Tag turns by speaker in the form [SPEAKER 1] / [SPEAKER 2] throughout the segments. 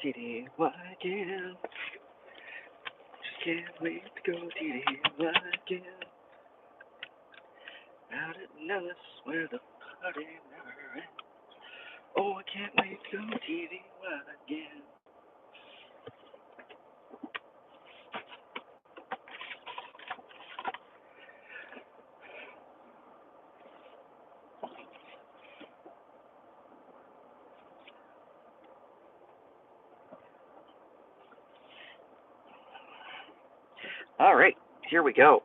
[SPEAKER 1] TD again. Just can't wait to go TD again. Out at Nellis where the party never ends. Oh, I can't wait to go TD again. All right, here we go.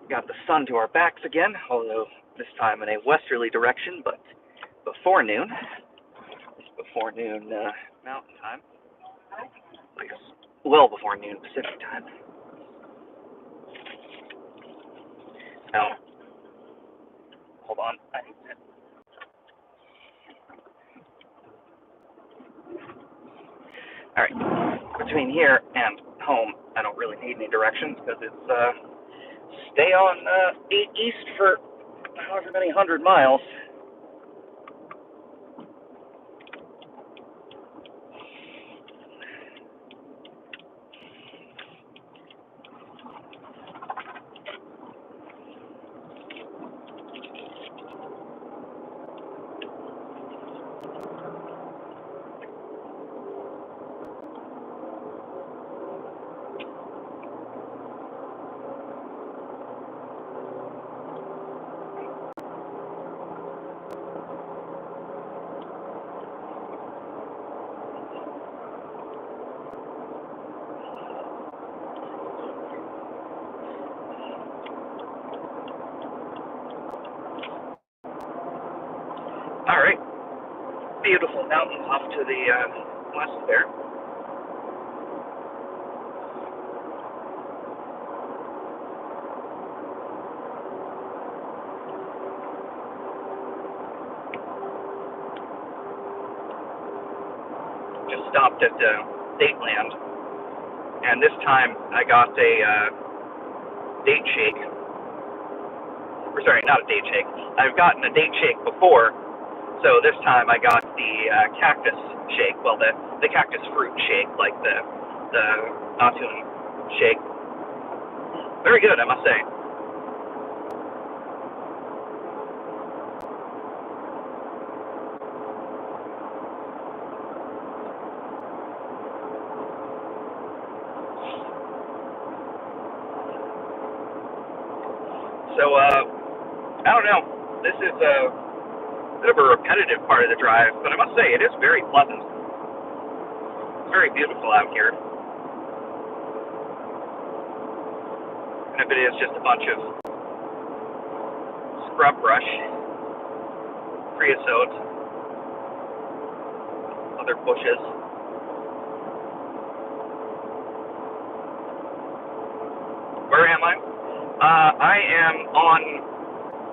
[SPEAKER 1] We got the sun to our backs again, although this time in a westerly direction, but before noon. It's before noon Mountain Time. I guess well before noon Pacific Time. Now, hold on. All right, between here and home, I don't really need any directions because it's stay on 8 east for however many 100 miles. All right, beautiful mountains off to the west there. Just stopped at Dateland, and this time I got a date shake. Or sorry, not a date shake. I've gotten a date shake before, so this time I got the cactus shake. Well, the cactus fruit shake, like the Atun shake. Very good, I must say. So, I don't know. This is a bit of a repetitive part of the drive, but I must say it is very pleasant. It's very beautiful out here. And if it is just a bunch of scrub brush, creosote, other bushes. Where am I? I am on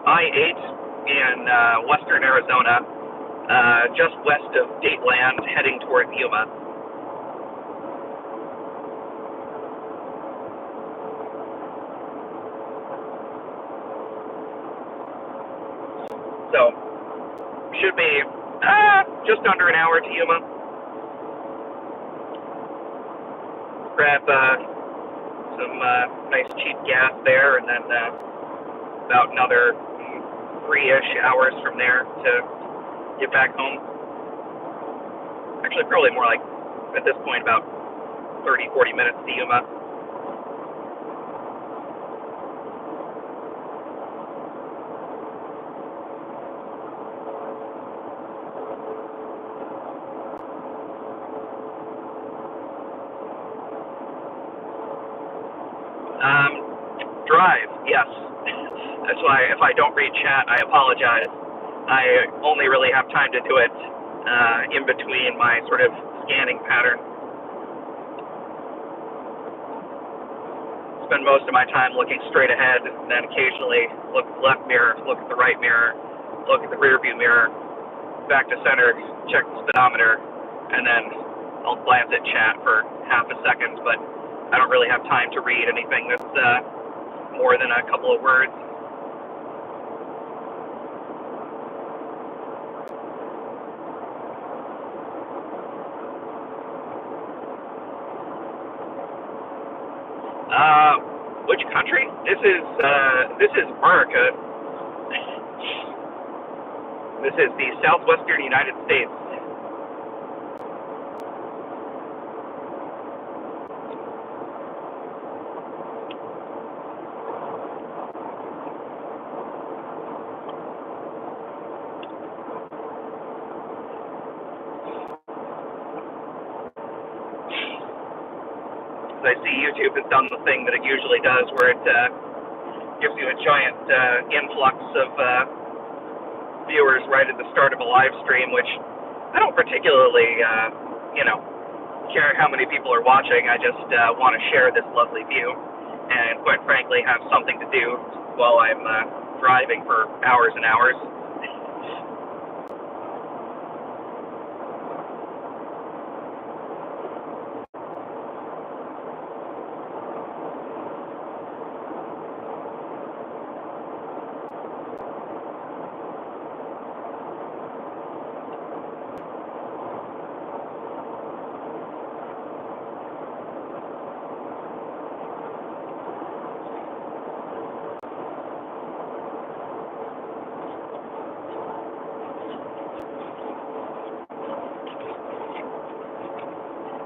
[SPEAKER 1] I-8 in western Arizona, just west of Dateland, heading toward Yuma. So, should be just under an hour to Yuma. Grab some nice cheap gas there, and then about another 3-ish hours from there to get back home. Actually, probably more like, at this point, about 30-40 minutes to Yuma. Drive, yes. That's why if I don't read chat, I apologize. I only really have time to do it in between my sort of scanning pattern. Spend most of my time looking straight ahead, and then occasionally look at the left mirror, look at the right mirror, look at the rear view mirror, back to center, check the speedometer, and then I'll glance at chat for half a second, but I don't really have time to read anything that's more than a couple of words. Which country? This is America. This is the southwestern United States. I see YouTube has done the thing that it usually does, where it gives you a giant influx of viewers right at the start of a live stream, which I don't particularly, care how many people are watching. I just want to share this lovely view, and quite frankly, have something to do while I'm driving for hours and hours.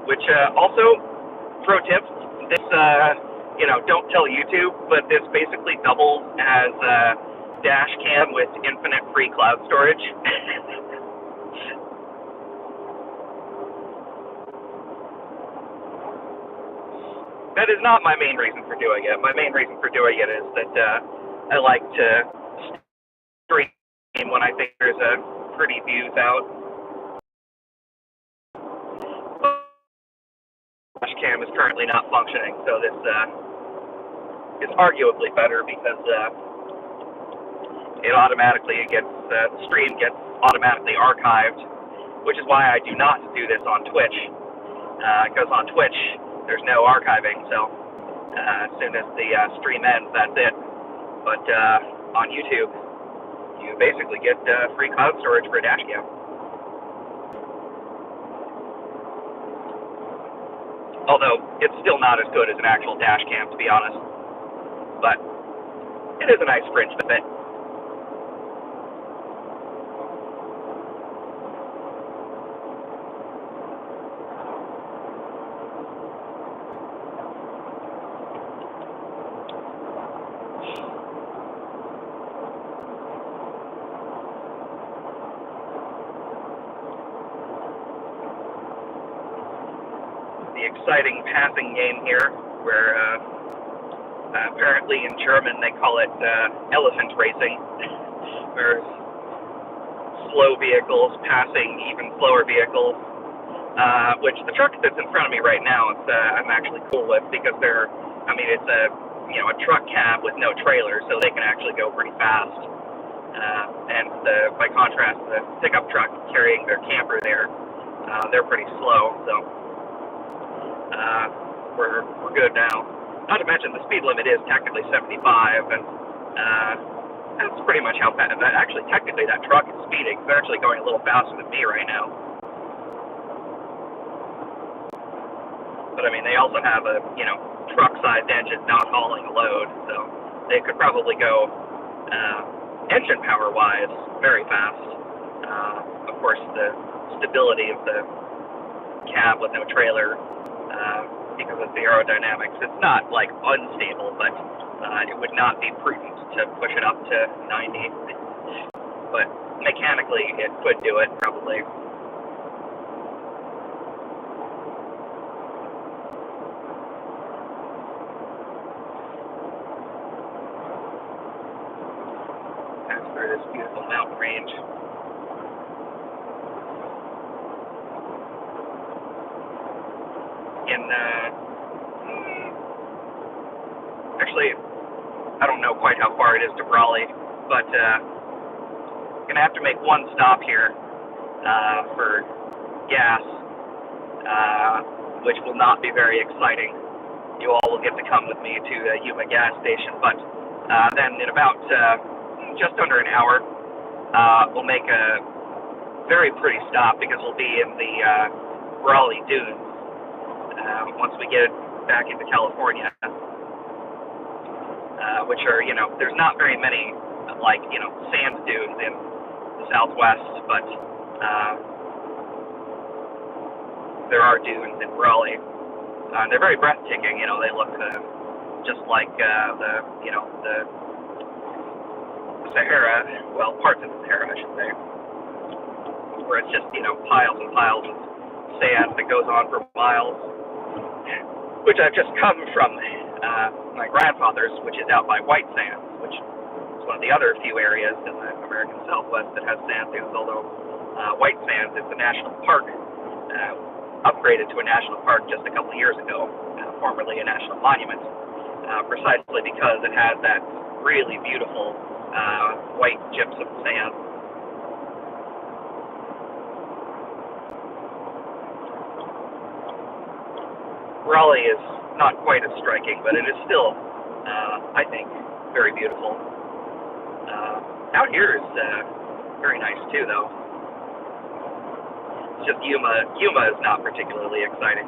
[SPEAKER 1] Which also, pro tip, this, don't tell YouTube, but this basically doubles as a dash cam with infinite free cloud storage. That is not my main reason for doing it. My main reason for doing it is that I like to stream when I think there's a pretty views out. Dash cam is currently not functioning, so this is arguably better because it automatically gets the stream gets automatically archived, which is why I do not do this on Twitch, because on Twitch there's no archiving, so as soon as the stream ends, that's it. But on YouTube, you basically get free cloud storage for a dash cam. Although it's still not as good as an actual dash cam, to be honest. But it is a nice fringe benefit. The exciting passing game here, where apparently in German they call it elephant racing, where slow vehicles passing even slower vehicles, which the truck that's in front of me right now, I'm actually cool with, because it's a truck cab with no trailer, so they can actually go pretty fast. And by contrast, the pickup truck carrying their camper there, they're pretty slow, so we're good now. Not to mention the speed limit is technically 75, and that's pretty much how fast. Actually, technically, that truck is speeding. They're actually going a little faster than me right now. But I mean, they also have a truck-sized engine not hauling a load, so they could probably go engine power-wise very fast. Of course, the stability of the cab with no trailer, because of the aerodynamics, it's not like unstable, but it would not be prudent to push it up to 90. But mechanically, it could do it probably. Pass through this beautiful mountain range. Actually, I don't know quite how far it is to Raleigh, but I'm going to have to make one stop here for gas, which will not be very exciting. You all will get to come with me to the Yuma gas station, but then in about just under an hour, we'll make a very pretty stop, because we'll be in the Raleigh Dunes once we get back into California. which are, there's not very many, like, sand dunes in the Southwest, but there are dunes in Raleigh. They're very breathtaking. They look just like the Sahara, well, parts of the Sahara, I should say, where it's just, piles and piles of sand that goes on for miles, which I've just come from my grandfather's, which is out by White Sands, which is one of the other few areas in the American Southwest that has sand dunes, although White Sands is a national park, upgraded to a national park just a couple of years ago, formerly a national monument, precisely because it has that really beautiful white gypsum sand. Raleigh is not quite as striking, but it is still, I think, very beautiful. Out here is very nice too, though. It's just Yuma. Yuma is not particularly exciting.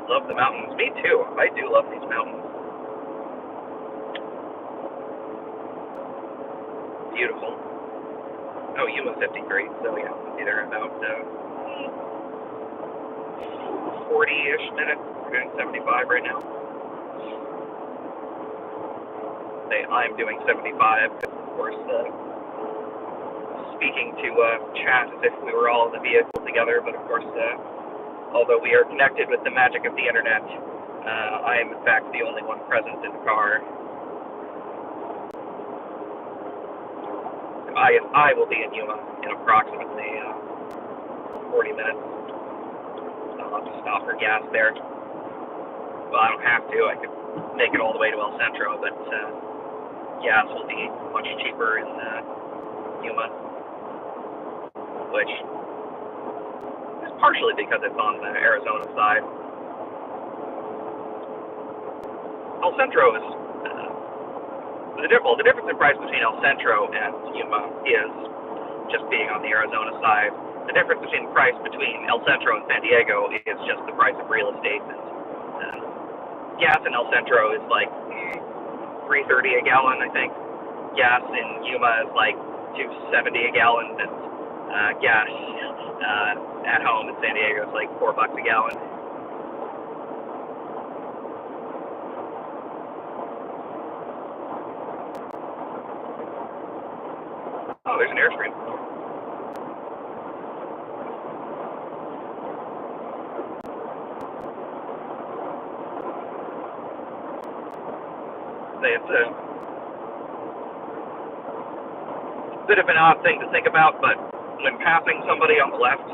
[SPEAKER 1] Love the mountains. Me too. I do love these mountains. Beautiful. Oh, Yuma's 53, so yeah, either about 40-ish minutes. We're doing 75 right now. I'm doing 75, because of course, speaking to chat as if we were all in the vehicle together, but of course, although we are connected with the magic of the internet, I am in fact the only one present in the car. I will be in Yuma in approximately 40 minutes. I'll have to stop for gas there. Well, I don't have to. I could make it all the way to El Centro, but gas will be much cheaper in Yuma, which is partially because it's on the Arizona side. El Centro is the difference in price between El Centro and Yuma is just being on the Arizona side. The difference between price between El Centro and San Diego is just the price of real estate. And gas in El Centro is like $3.30 a gallon, I think. Gas in Yuma is like $2.70 a gallon, and gas at home in San Diego is like $4 a gallon. Oh, there's an Airstream. It's a bit of an odd thing to think about, but when passing somebody on the left,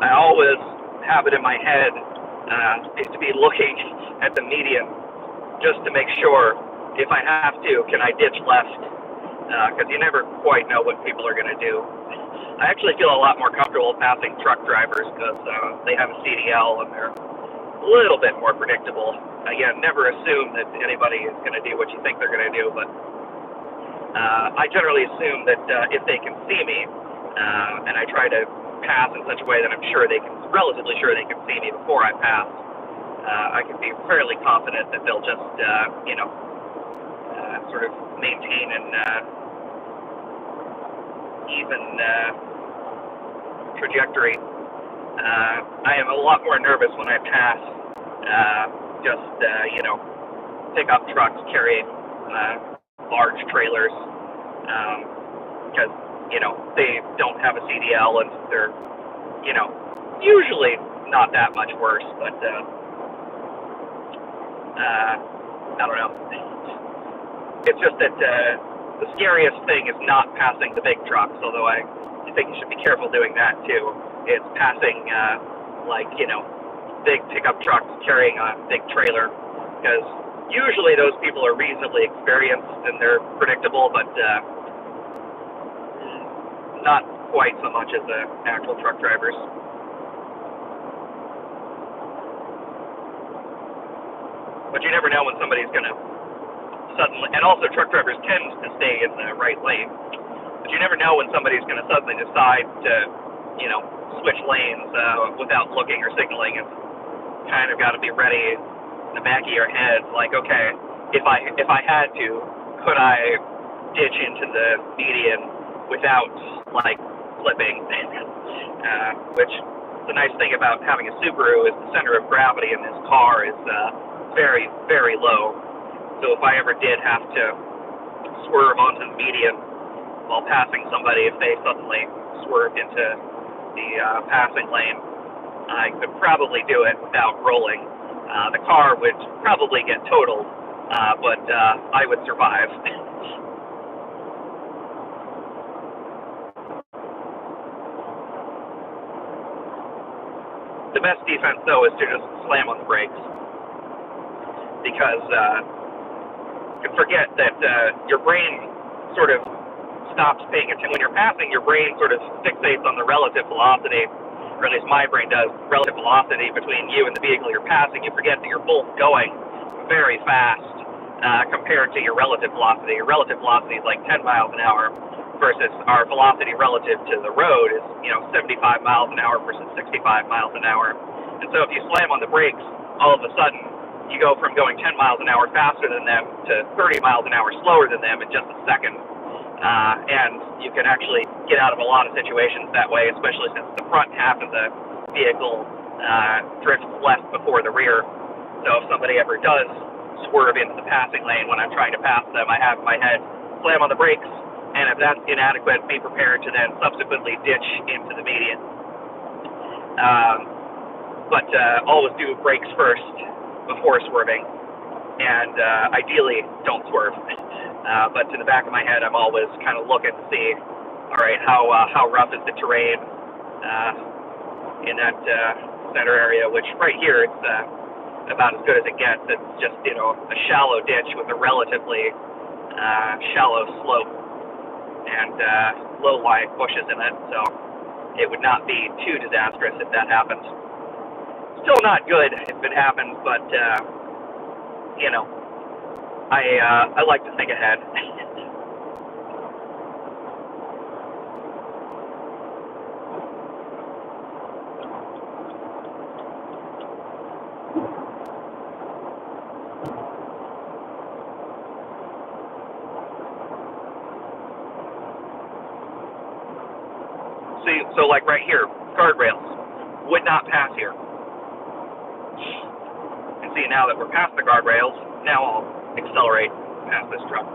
[SPEAKER 1] I always have it in my head is to be looking at the median just to make sure, if I have to, can I ditch left? Because you never quite know what people are going to do. I actually feel a lot more comfortable passing truck drivers because they have a CDL and they're a little bit more predictable. Again, never assume that anybody is going to do what you think they're going to do, but I generally assume that if they can see me, and I try to pass in such a way that I'm relatively sure they can see me before I pass, I can be fairly confident that they'll just, sort of maintain an even trajectory. I am a lot more nervous when I pass pickup trucks carrying large trailers, because they don't have a CDL and they're usually not that much worse, but I don't know. It's just that the scariest thing is not passing the big trucks, although I think you should be careful doing that too. it's passing big pickup trucks carrying a big trailer, because usually those people are reasonably experienced and they're predictable, but not quite so much as the actual truck drivers. But you never know when somebody's going to suddenly, and also truck drivers tend to stay in the right lane, but you never know when somebody's going to suddenly decide to, switch lanes without looking or signaling. It's kind of got to be ready in the back of your head, like, okay, if I had to, could I ditch into the median without flipping? Which the nice thing about having a Subaru is the center of gravity in this car is very, very low. So if I ever did have to swerve onto the median while passing somebody, if they suddenly swerved into the passing lane, I could probably do it without rolling. The car would probably get totaled, but I would survive. The best defense, though, is to just slam on the brakes, because you forget that your brain sort of stops paying attention. When you're passing, your brain sort of fixates on the relative velocity, or at least my brain does, relative velocity between you and the vehicle you're passing. You forget that you're both going very fast compared to your relative velocity. Your relative velocity is like 10 miles an hour, versus our velocity relative to the road is 75 miles an hour versus 65 miles an hour. And so if you slam on the brakes, all of a sudden you go from going 10 miles an hour faster than them to 30 miles an hour slower than them in just a second. And you can actually get out of a lot of situations that way, especially since the front half of the vehicle drifts left before the rear. So if somebody ever does swerve into the passing lane when I'm trying to pass them, I have in my head, slam on the brakes, and if that's inadequate, be prepared to then subsequently ditch into the median. But always do brakes first before swerving, and ideally don't swerve. But in the back of my head, I'm always kind of looking to see, all right, how rough is the terrain in that center area, which right here, it's about as good as it gets. It's just, a shallow ditch with a relatively shallow slope and low-lying bushes in it, so it would not be too disastrous if that happened. Still not good if it happens, but, I like to think ahead. See, so like right here, guardrails would not pass here. And see, now that we're past the guardrails, now I'll accelerate past this truck.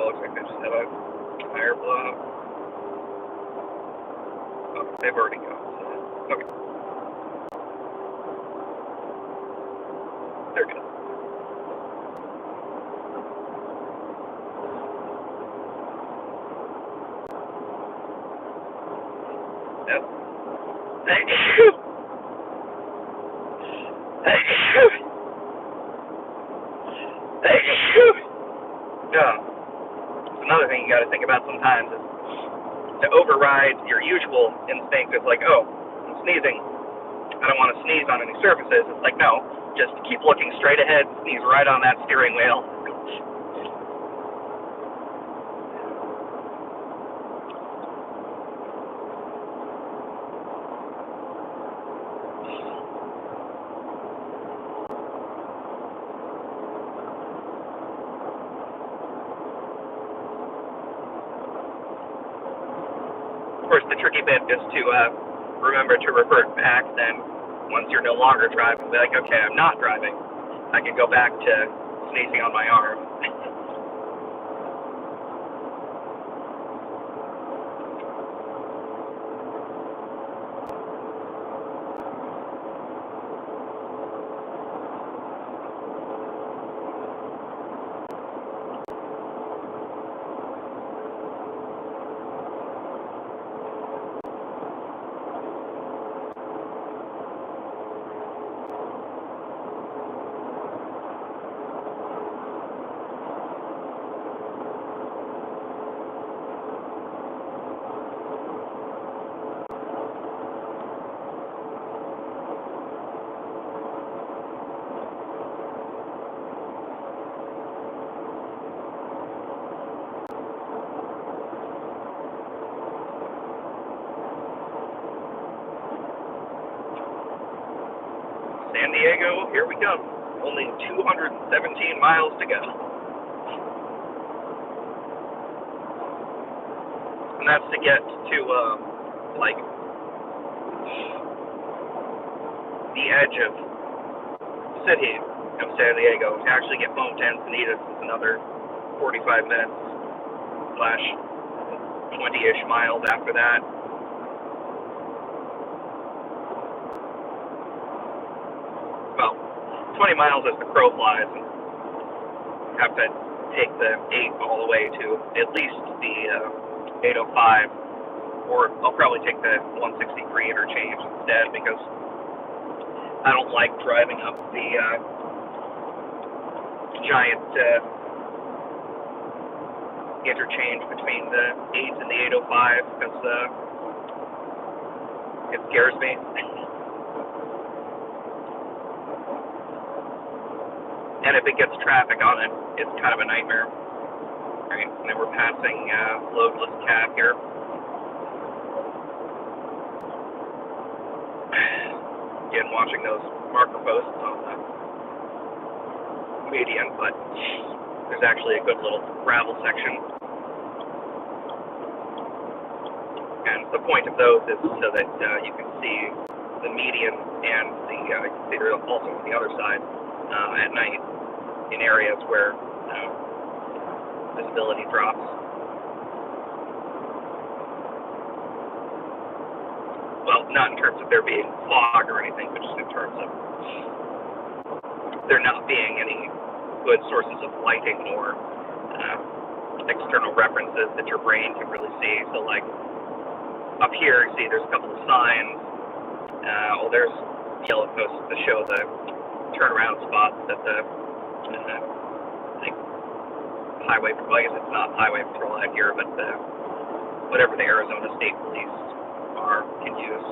[SPEAKER 1] looks like they just had a tire blow up. Oh, they've already gone. Okay. They're good. Yep. Thank you. Thank you. Thank you. Yeah. Another thing you got to think about sometimes is to override your usual instinct is like, oh, I'm sneezing. I don't want to sneeze on any surfaces. It's like, no, just keep looking straight ahead, sneeze right on that steering wheel. Of course, the tricky bit is to remember to revert back then once you're no longer driving. Be like, okay, I'm not driving. I can go back to sneezing on my arm. San Diego, here we come. Only 217 miles to go. And that's to get to, like, the edge of city of San Diego. To actually get home to Encinitas is another 45 minutes slash 20-ish miles after that. Well, 20 miles as the crow flies, and have to take the 8 all the way to at least the 805, or I'll probably take the 163 interchange instead, because I don't like driving up the giant interchange between the 8 and the 805, because it scares me. And if it gets traffic on it, it's kind of a nightmare. Right, and then we're passing loadless cab here. Again, watching those marker posts on the median, but there's actually a good little gravel section. And the point of those is so that you can see the median and the you can see also on the other side at night in areas where visibility drops. Well, not in terms of there being fog or anything, but just in terms of there not being any good sources of lighting or external references that your brain can really see. So, like, up here, you see there's a couple of signs. Well, there's yellow posts to show the turnaround spots that the highway patrol, I guess it's not highway patrol out here, but whatever the Arizona State Police can use.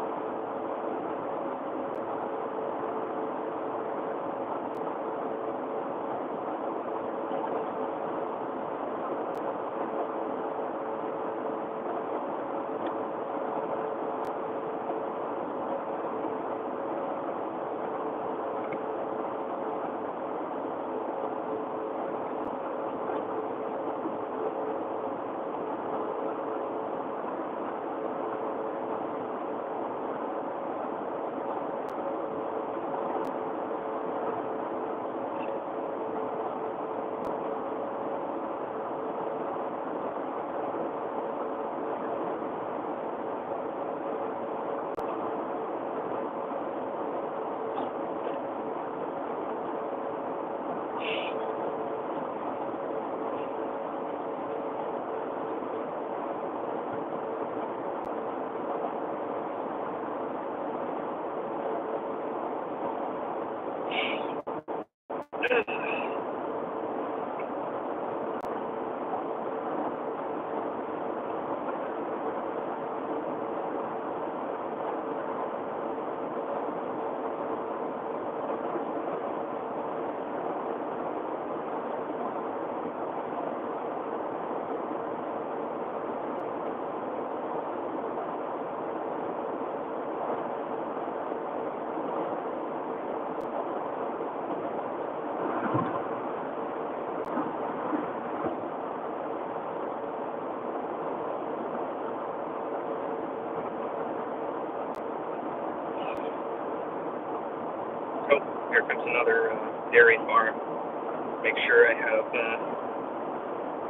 [SPEAKER 1] Make sure I have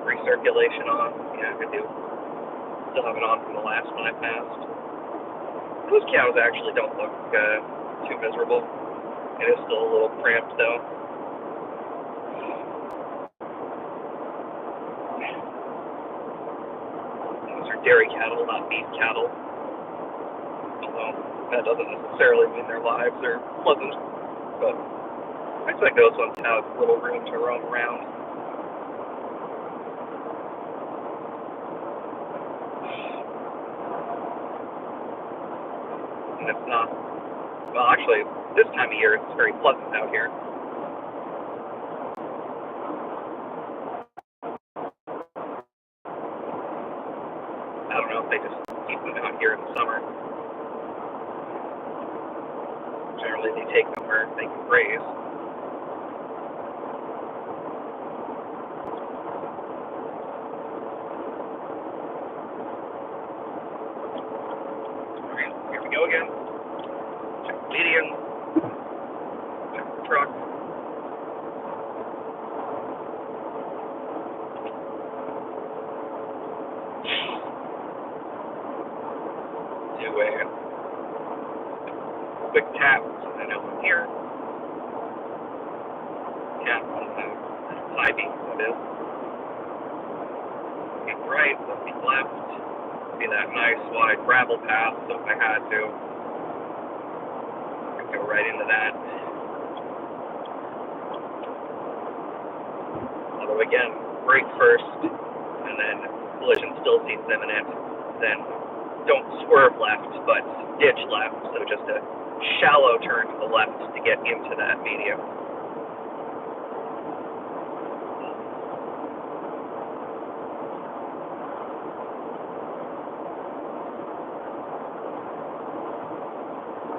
[SPEAKER 1] recirculation on. Yeah, I do. Still have it on from the last one I passed. Those cows actually don't look too miserable. It is still a little cramped though. Those are dairy cattle, not beef cattle. Although that doesn't necessarily mean their lives are pleasant. But I expect those ones have little room to roam around. And it's not, well, actually, this time of year it's very pleasant out here. I don't know if they just keep them out here in the summer. Generally, they take them where they can graze. Alright, here we go again. Check the median. Check the truck. Do a quick tap so I know I'm here. Tap on the high beam, that is. Looking right, looking left. See that nice wide gravel path, so if I had to, I could go right into that. Although again, brake first, and then collision still seems imminent, then don't swerve left, but ditch left, so just a shallow turn to the left to get into that medium.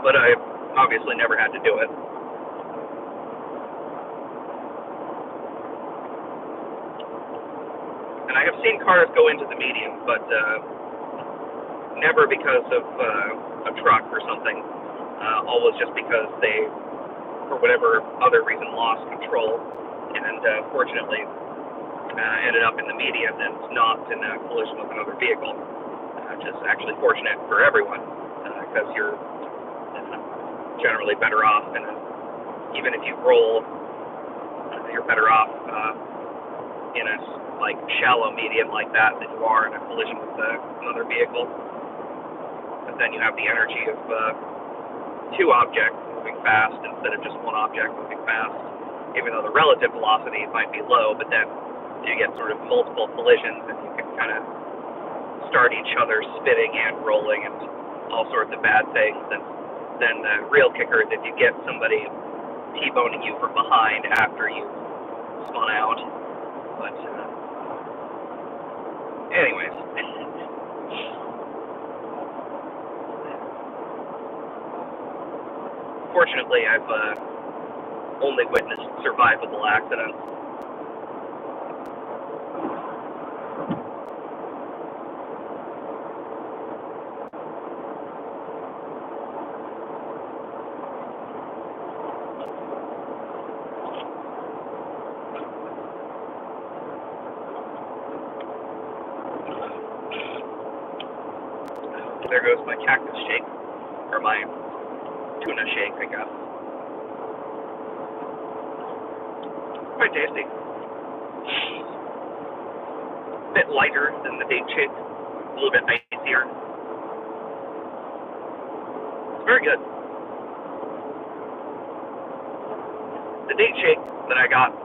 [SPEAKER 1] But I obviously never had to do it. And I have seen cars go into the median, but never because of a truck or something. Always just because they, for whatever other reason, lost control, and fortunately ended up in the median and not in a collision with another vehicle, which is actually fortunate for everyone, because you're generally better off, and even if you roll, you're better off in a shallow median like that than you are in a collision with another vehicle. But then you have the energy of two objects moving fast instead of just one object moving fast, even though the relative velocity might be low, but then you get sort of multiple collisions and you can kind of start each other spinning and rolling and all sorts of bad things. And then the real kicker is if you get somebody T-boning you from behind after you spun out. But anyways, fortunately I've only witnessed survivable accidents. There goes my cactus shake, or my tuna shake, I guess. Quite tasty. A bit lighter than the date shake, a little bit icier. It's very good. The date shake that I got,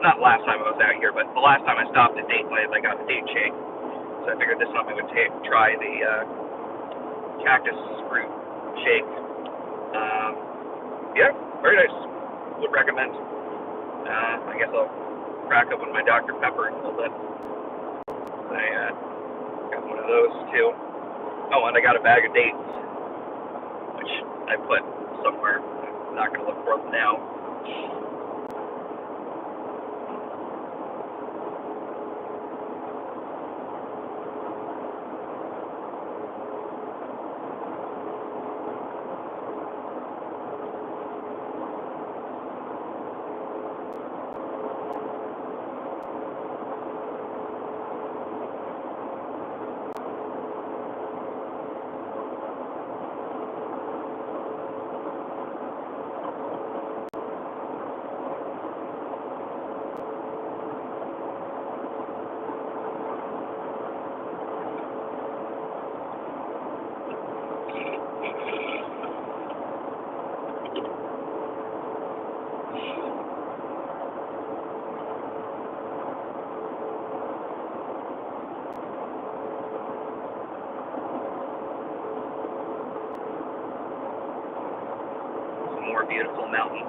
[SPEAKER 1] not last time I was out here, but the last time I stopped at Date Land, I got the date shake. So I figured this time I would try the cactus fruit shake. Yeah, very nice. Would recommend. I guess I'll crack open my Dr. Pepper in a little bit. I got one of those too. Oh, and I got a bag of dates, which I put somewhere. I'm not going to look for them now. beautiful mountain.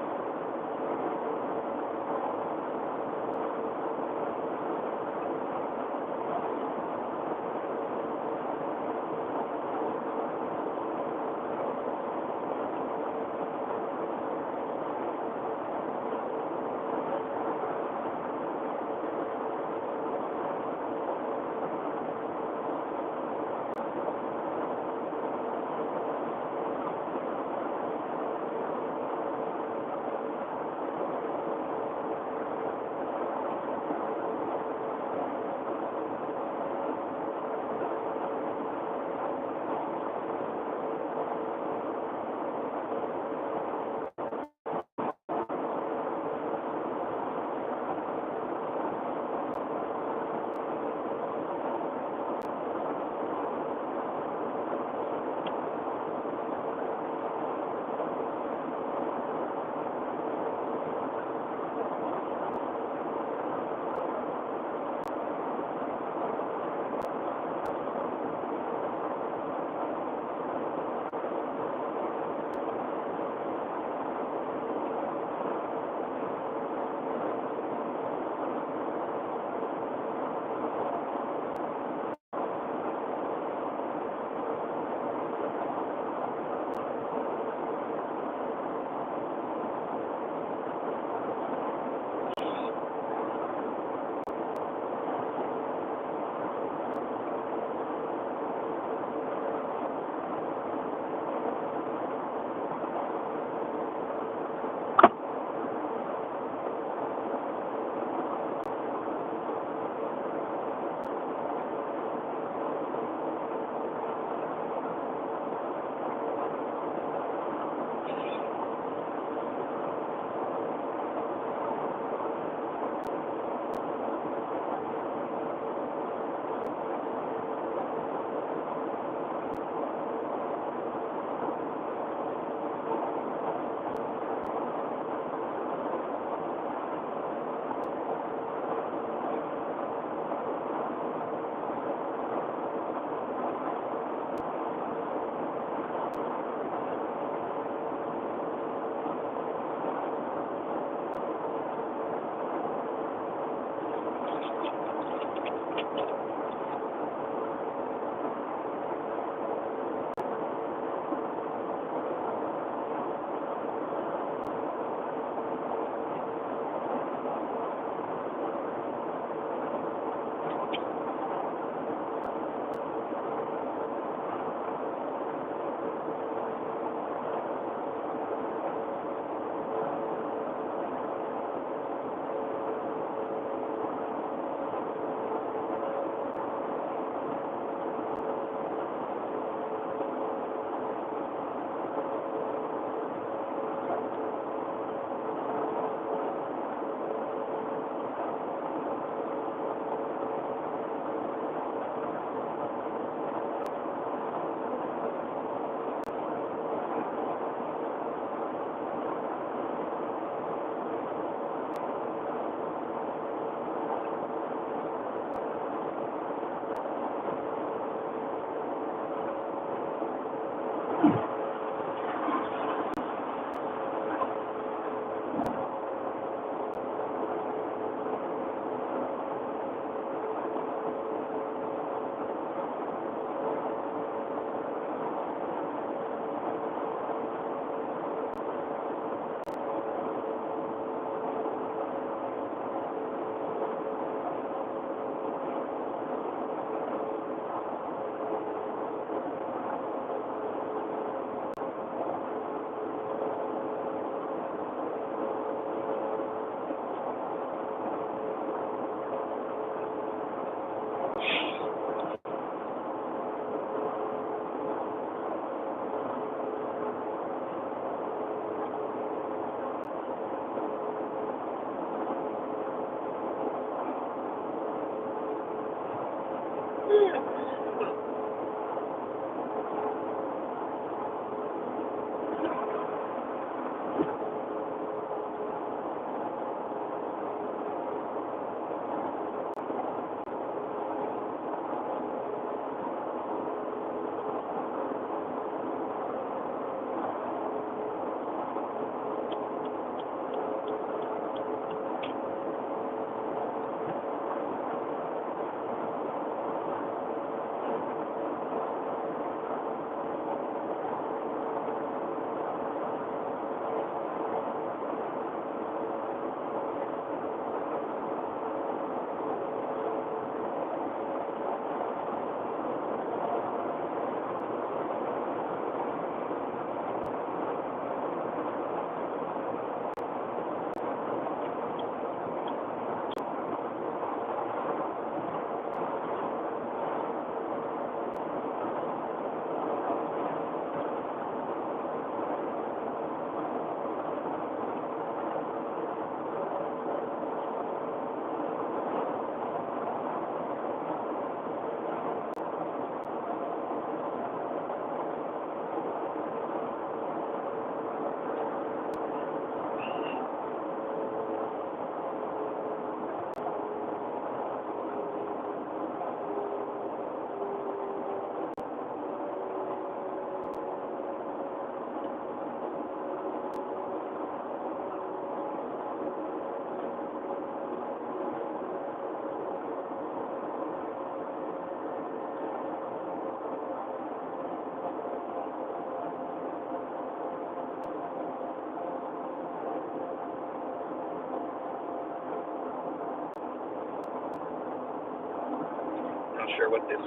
[SPEAKER 1] Not sure what this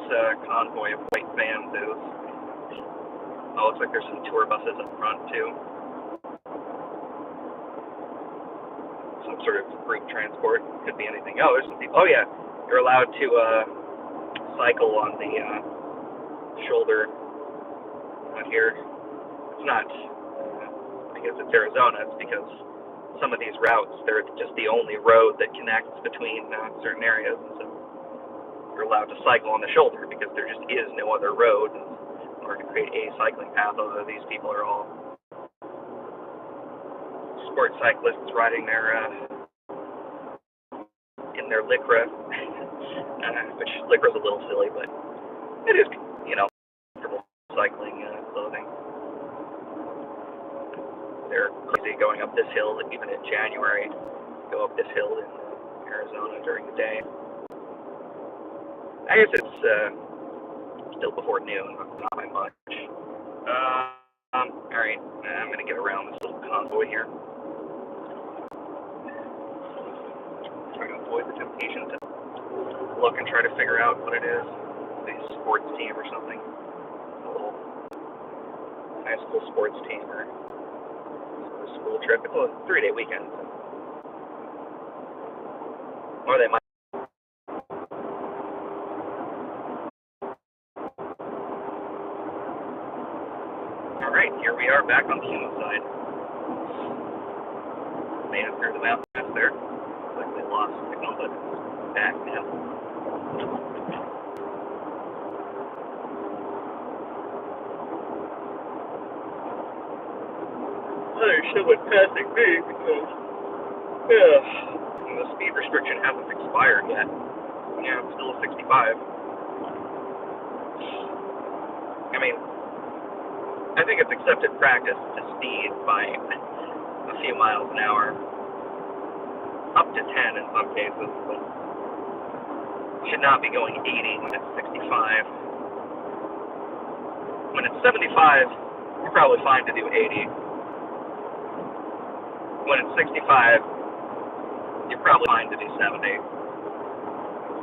[SPEAKER 1] convoy of white vans is. Oh, looks like there's some tour buses up front too. Some sort of group transport. Could be anything. Oh, there's some people. Oh yeah, you're allowed to cycle on the shoulder out here. It's not because it's Arizona. It's because some of these routes, they're just the only road that connects between certain areas, and so you're allowed to cycle on the shoulder because there just is no other road in order to create a cycling path. Although these people are all sport cyclists riding their in their Lycra, which Lycra's a little silly, but it is, comfortable cycling clothing. They're crazy going up this hill, even in January. Go up this hill in Arizona during the day. I guess it's still before noon, not by much. Alright, I'm going to get around this little convoy here. Try to avoid the temptation to look and try to figure out what it is. A sports team or something. A little high school sports team or school trip. It's a 3-day weekend. Or they might. Alright, here we are back on the human side. Made it through the mountains there. Looks like we lost signal, but it's back now. There's someone passing me because, the speed restriction hasn't expired yet. Yeah, it's still a 65. I mean, I think it's accepted practice to speed by a few miles an hour, up to 10 in some cases, but should not be going 80 when it's 65. When it's 75, you're probably fine to do 80. When it's 65, you're probably fine to do 70.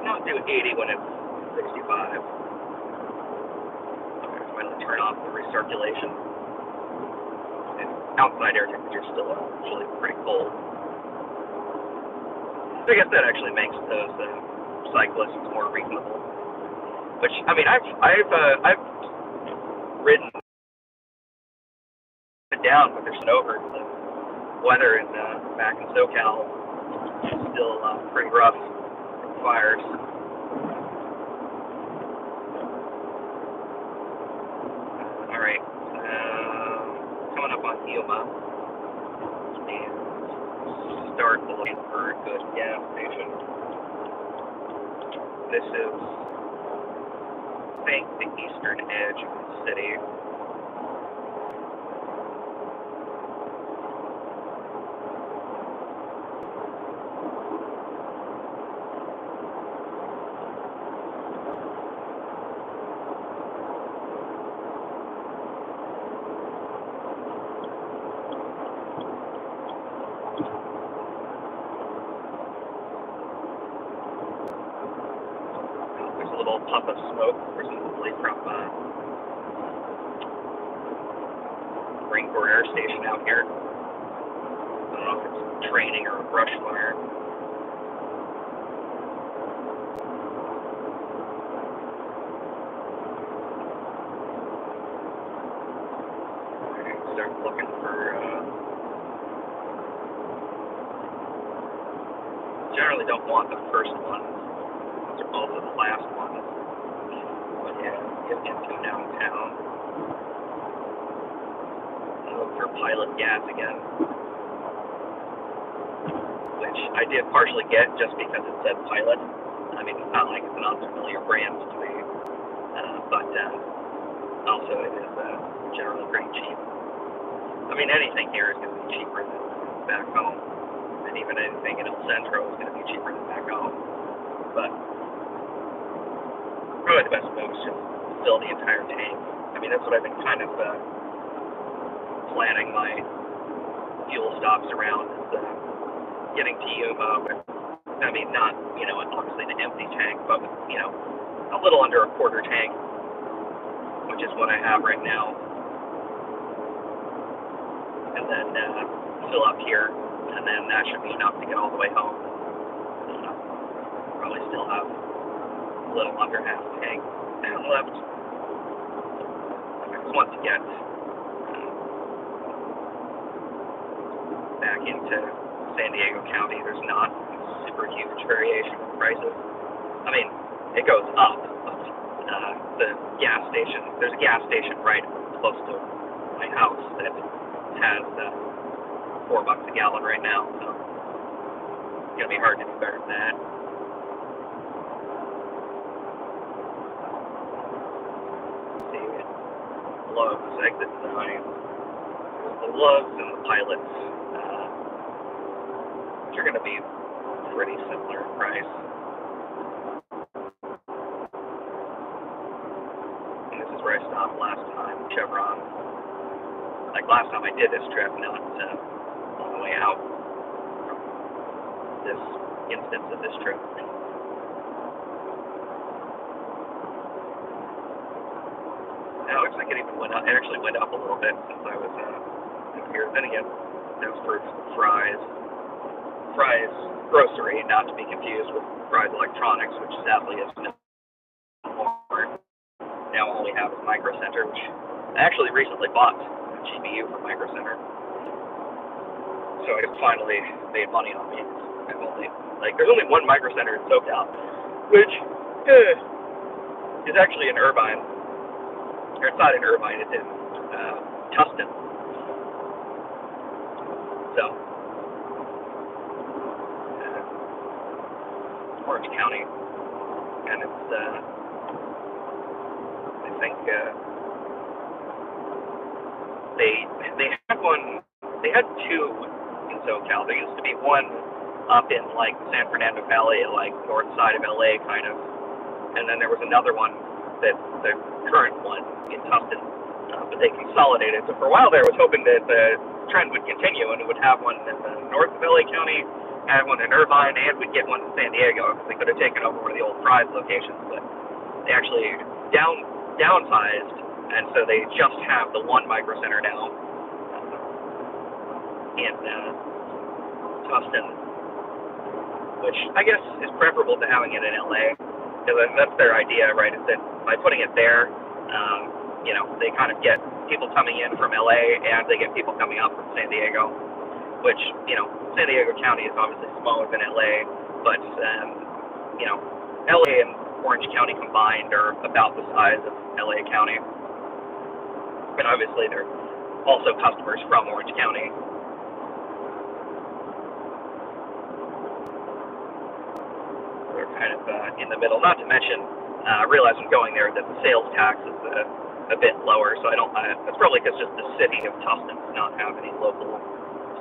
[SPEAKER 1] Don't do 80 when it's 65. I'm going to turn off the recirculation. And outside air temperature is still actually pretty cold. I guess that actually makes those cyclists more reasonable. Which, I mean, I've ridden down with their over. The weather in back in SoCal is still pretty rough from fires. All right, coming up on Yuma, and start looking for a good gas station. This is, I think, the eastern edge of the city. Little puff of smoke, presumably from Marine Corps Air Station out here. I don't know if it's training or a brush fire. Start looking for. Generally, don't want the first ones. Those are also the last ones. But yeah, get into downtown. Look for Pilot gas again, which I did partially get just because it said Pilot. I mean, it's not like it's an unfamiliar brand to me, but also it is generally pretty cheap. I mean, anything here is going to be cheaper than back home, and even anything in El Centro is going to be cheaper than back home. But probably the best move is just fill the entire tank. I mean, that's what I've been kind of planning my fuel stops around, is getting to Yuma with, I mean, not, obviously an empty tank, but with, a a little under a quarter tank, which is what I have right now, and then fill up here, and then that should be enough to get all the way home. Probably still have a little under half tank left. I just want to get back into San Diego County. There's not super huge variation in prices. I mean, it goes up. The gas station, there's a gas station right close to my house that has $4 a gallon right now, so it's gonna be hard to do better than that. Let's see, Loves, exit 9. The Loves and the Pilots, which are gonna be pretty similar in price. Where I stopped last time, Chevron. Like last time I did this trip, not on the way out from this instance of this trip. Now it looks like it even went up. It actually went up a little bit since I was in here. Then again, that was for Fry's. Fry's Grocery, not to be confused with Fry's Electronics, which sadly is now only have is Micro Center, which I actually recently bought a GPU from Micro Center. So I finally made money on me. There's only one Micro Center in SoCal, which is actually in Irvine. Or it's not in Irvine, it's in Tustin. So, Orange County. And it's, I think they had one. They had two in SoCal. There used to be one up in like San Fernando Valley, like north side of LA, kind of, and then there was another one that the current one in Tustin, but they consolidated. So for a while there, I was hoping that the trend would continue and it would have one in the north of LA County, had one in Irvine, and we'd get one in San Diego because they could have taken over one of the old Fry's locations, but they actually downsized, and so they just have the one Micro Center now in Tustin, which I guess is preferable to having it in LA, because that's their idea, right? Is that by putting it there, they kind of get people coming in from LA and they get people coming up from San Diego, which, San Diego County is obviously smaller than LA, but LA and Orange County combined are about the size of LA County. And obviously they're also customers from Orange County. They're kind of in the middle. Not to mention, I realize I'm going there that the sales tax is a bit lower, so that's probably because just the city of Tustin does not have any local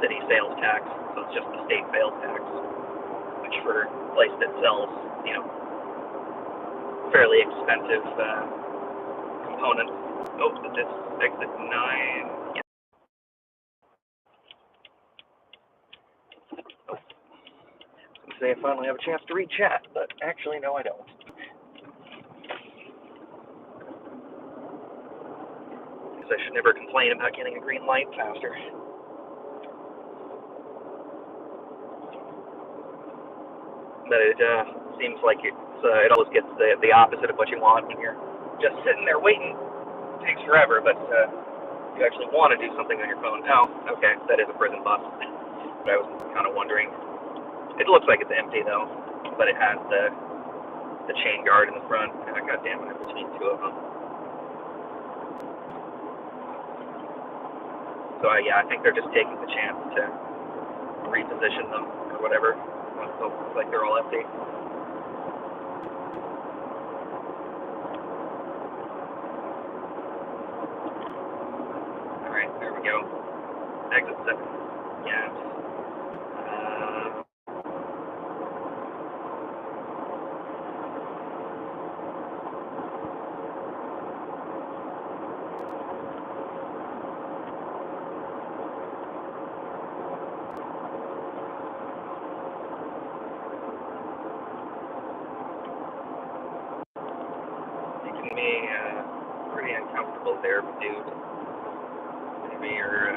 [SPEAKER 1] city sales tax, so it's just the state sales tax, which for a place that sells, fairly expensive components. Oh, this exit 9. Yeah. Oh. I was going to say I finally have a chance to read chat, but actually, no, I don't. Because I should never complain about getting a green light faster. But it seems like it always gets the opposite of what you want when you're just sitting there waiting. It takes forever, but you actually want to do something on your phone. Oh, okay, that is a prison bus. But I was kind of wondering. It looks like it's empty though, but it has the chain guard in the front. God damn it, I'm between two of them. So I think they're just taking the chance to reposition them or whatever. It looks like they're all empty. Alright, there we go. Exit 7. Yeah. making me pretty uncomfortable there, dude. Maybe you're,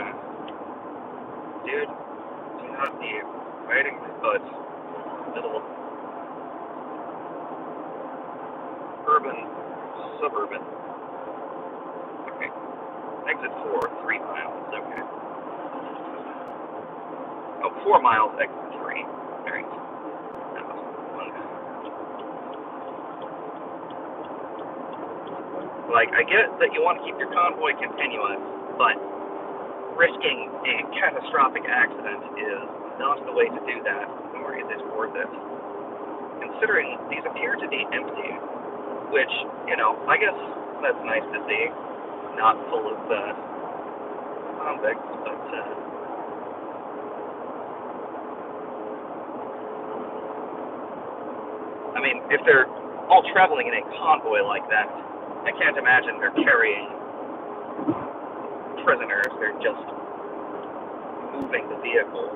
[SPEAKER 1] dude, do not be biting my butt. Little urban, suburban. Okay. Exit 4, 3 miles. Okay. Oh, 4 miles, exit 3. Alright. Like, I get that you want to keep your convoy continuous, but risking a catastrophic accident is not the way to do that, nor is it worth it. Considering these appear to be empty, which, I guess that's nice to see. Not full of convicts, but I mean, if they're all traveling in a convoy like that, I can't imagine they're carrying prisoners. They're just moving the vehicles.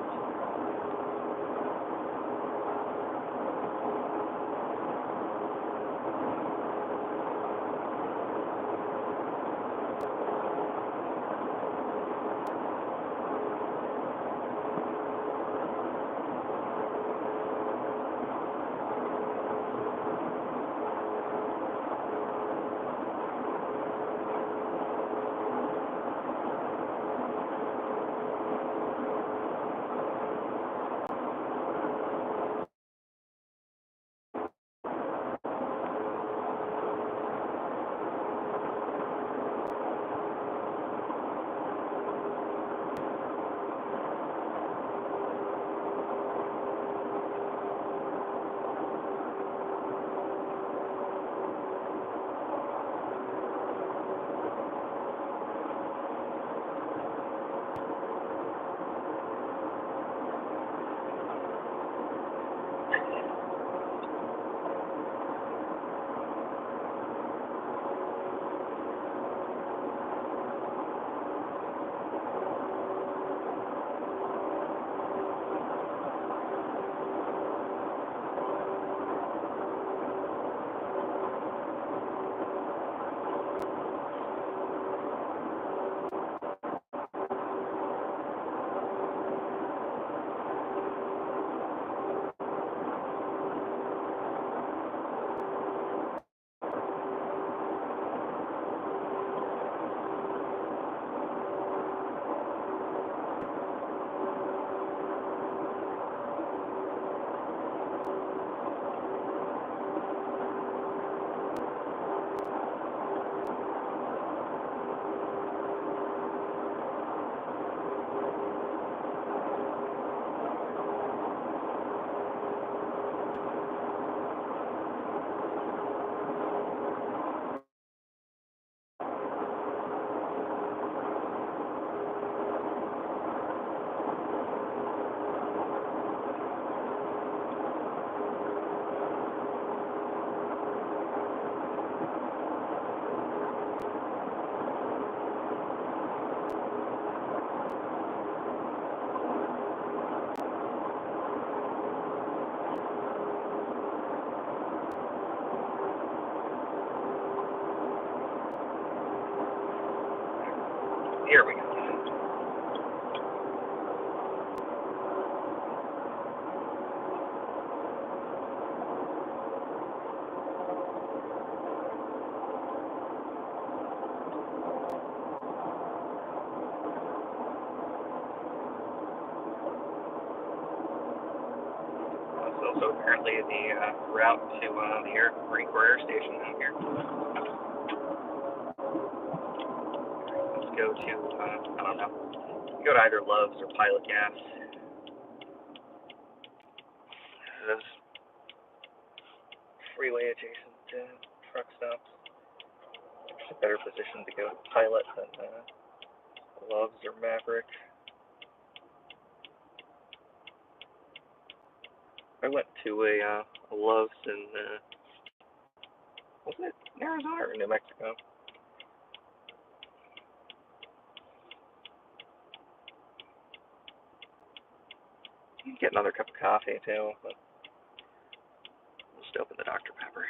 [SPEAKER 1] Here we go. It's also apparently the route to the Marine Corps Air Station out here. Let's go to, I don't know, go to either Love's or Pilot Gas. Those freeway adjacent truck stops. It's a better position to go to Pilot than Love's or Maverick. I went to a Love's in, was it Arizona or New Mexico? You can get another cup of coffee too, but we'll just open the Dr. Pepper.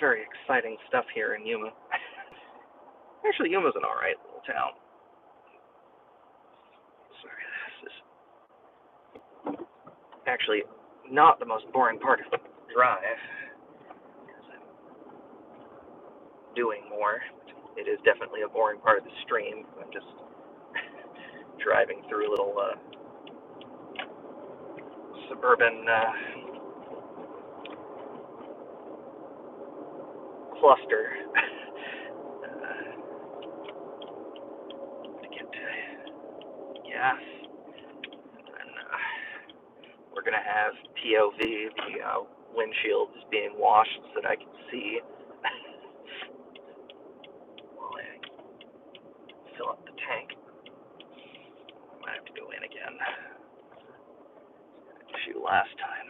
[SPEAKER 1] very exciting stuff here in Yuma. Actually, Yuma's an alright little town. Sorry, this is actually not the most boring part of the drive, because I'm doing more. It is definitely a boring part of the stream. I'm just driving through a little suburban cluster to get gas. And we're going to have POV, the windshield is being washed so that I can see while I fill up the tank. I might have to go in again. Issue last time.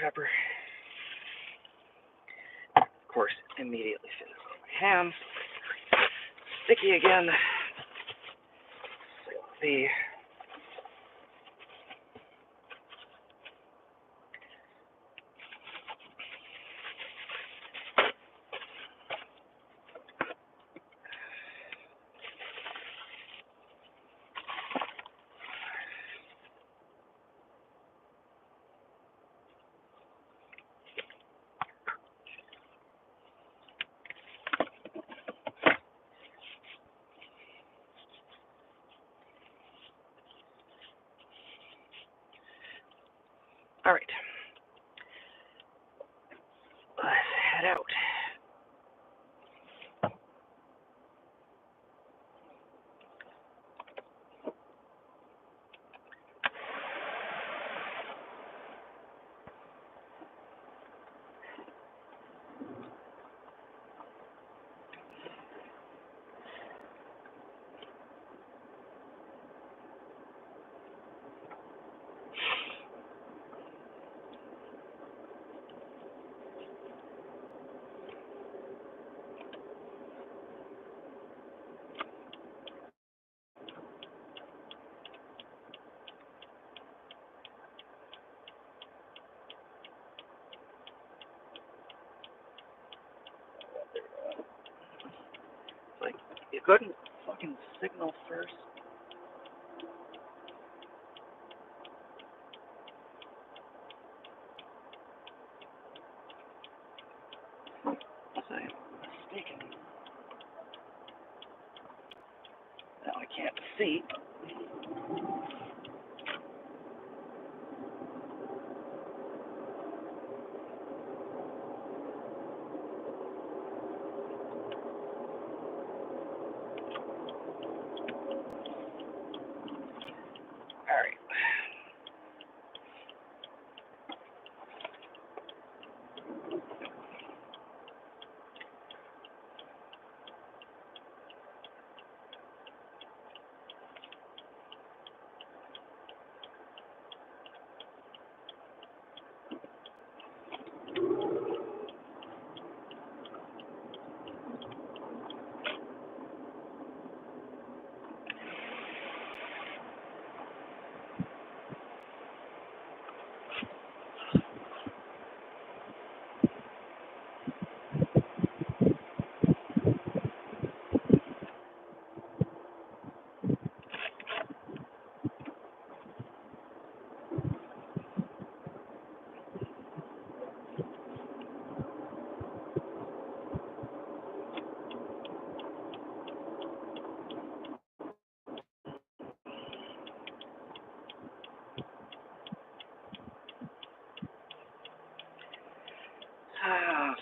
[SPEAKER 1] pepper. Of course, immediately fizzes on my hands. Sticky again. So let's see. All right. Let's head out. Like, you couldn't fucking signal first. Was I mistaken? Now I can't see. All right.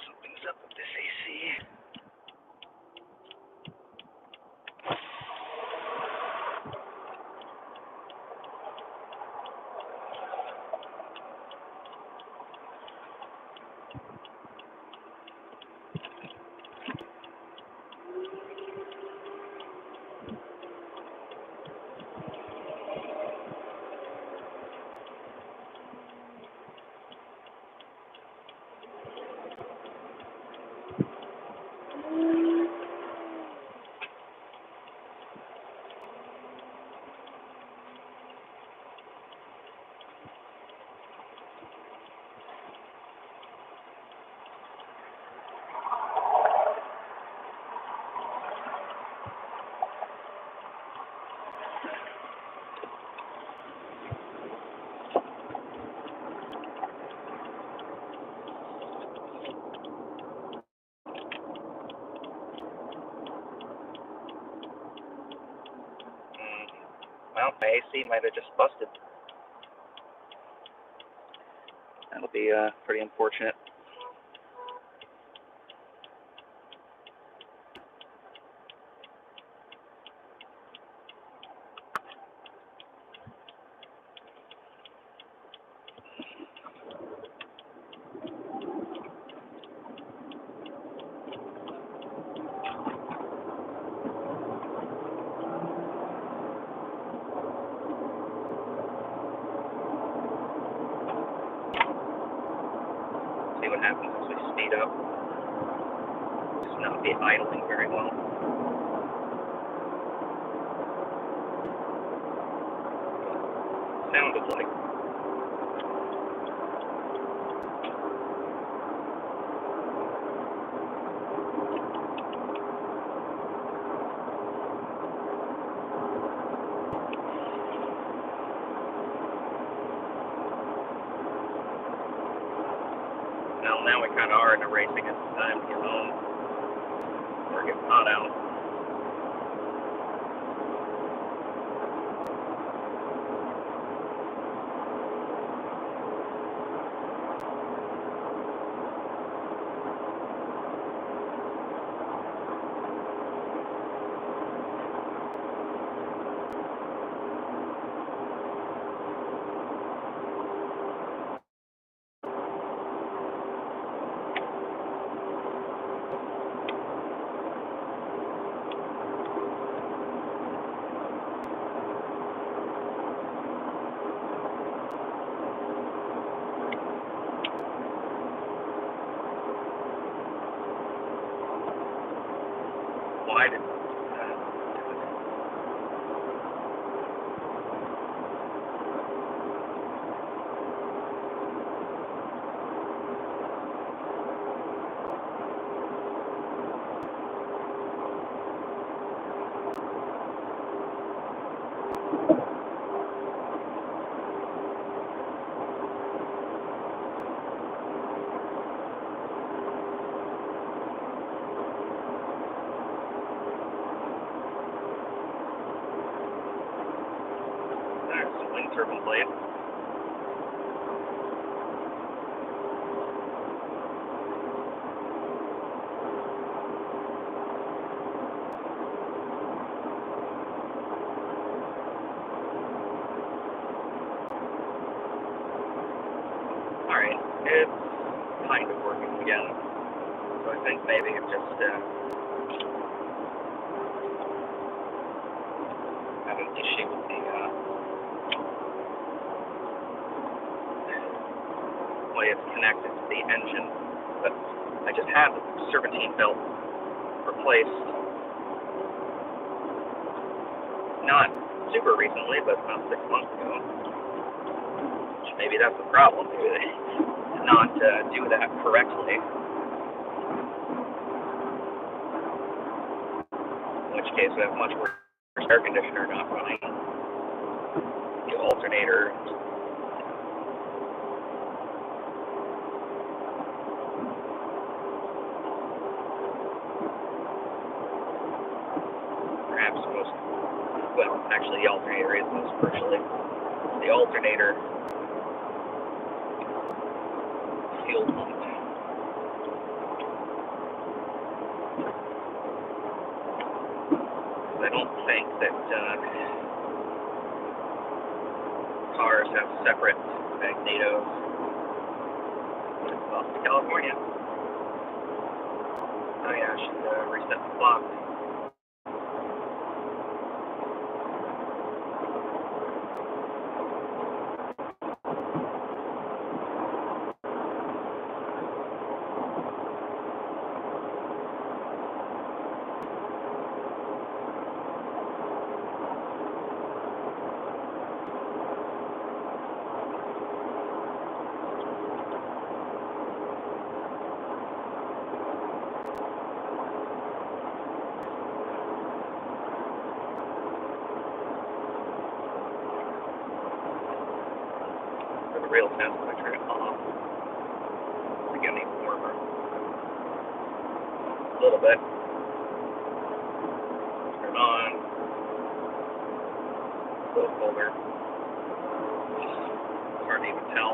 [SPEAKER 1] Something's up with this AC. Well, my AC might have just busted. That'll be pretty unfortunate. see what happens as we speed up. Just not be idling very well. Sounded like. Well, now we kind of are in a race against time to get home or get hot out. Why did some wind turbine blade? Alright, it's kind of working again. So I think maybe it just had an issue with the way it's connected to the engine. But I just had the serpentine belt replaced not super recently, but about 6 months ago. Which maybe that's the problem. Maybe they did not do that correctly. In which case we have much worse air conditioner not running. The alternator. Perhaps most, well, actually the alternator is most crucially. The alternator fuel pump. I don't think that cars have separate magnetos. Off to California. Oh yeah, I should reset the clock. The real test, I turn it off. I think I need warmer. A little bit. Turn it on. A little colder. It's hard to even tell.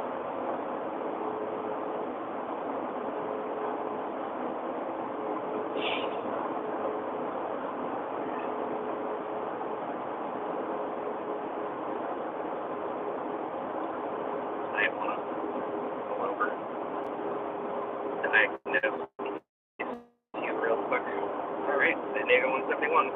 [SPEAKER 1] I want to go over, diagnose you real quick. Alright, San Diego 171.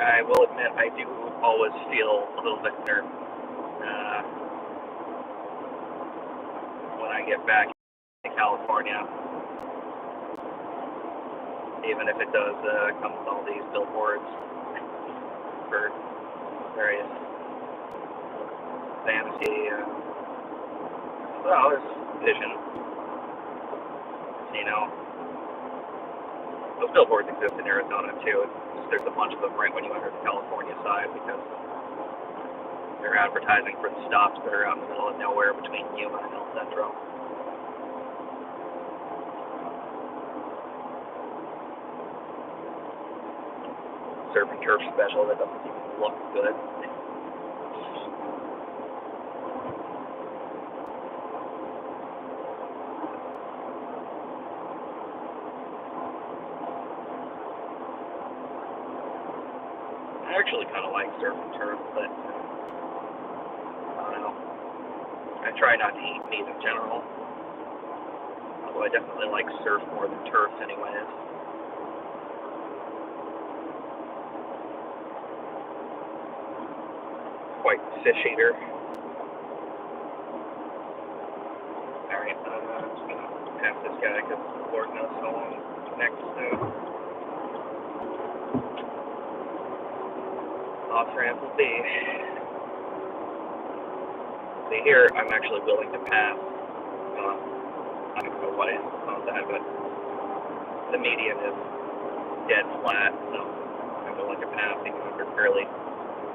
[SPEAKER 1] I will admit I do always feel a little bit nervous when I get back to California, even if it does come with all these billboards for various fantasy, well, there's vision, those billboards exist in Arizona too. There's a bunch of them right when you enter the California side because they're advertising for the stops that are out in the middle of nowhere between Yuma and El Centro. Surf and turf special that doesn't even look good. I actually kind of like surf and turf, but I don't know. I try not to eat meat in general, although I definitely like surf more than turf anyways. Quite fish eater. Alright, I'm just gonna pass this guy because Lord knows how long the next off-ramp will be. See, here I'm actually willing to pass. I don't know what is on that, but the median is dead flat, so I'm willing to pass even under fairly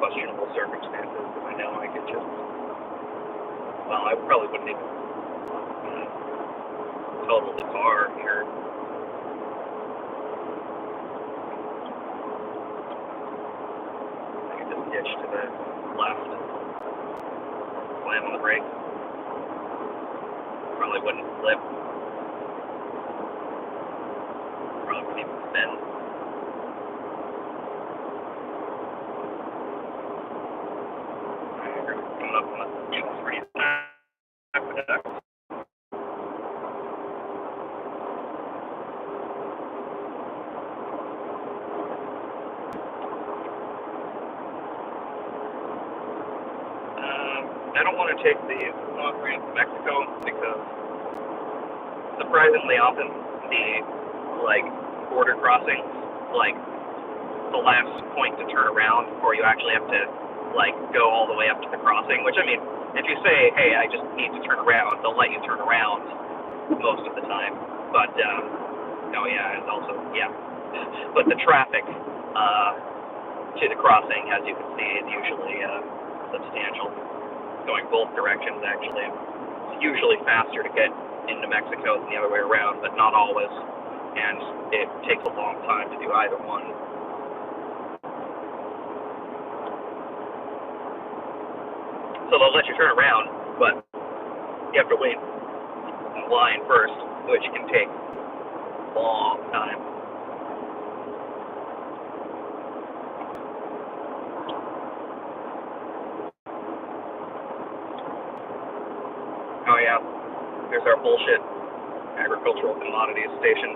[SPEAKER 1] questionable circumstances, because I know I could just, well, I probably wouldn't even total the car here. I could just ditch to the left, slam on the brakes. Probably wouldn't flip. Probably wouldn't even spin. Coming up on the free aqueduct. I don't want to take the off-ramp to Mexico because surprisingly often the border crossings, the last point to turn around before you actually have to go all the way up to the crossing, which I mean, if you say, hey, I just need to turn around, they'll let you turn around most of the time. But and also but the traffic to the crossing, as you can see, is usually substantial, going both directions actually. It's usually faster to get into Mexico than the other way around, but not always, and it takes a long time to do either one. So they'll let you turn around, but you have to wait in line first, which can take a long time. Oh yeah, there's our bullshit agricultural commodities station.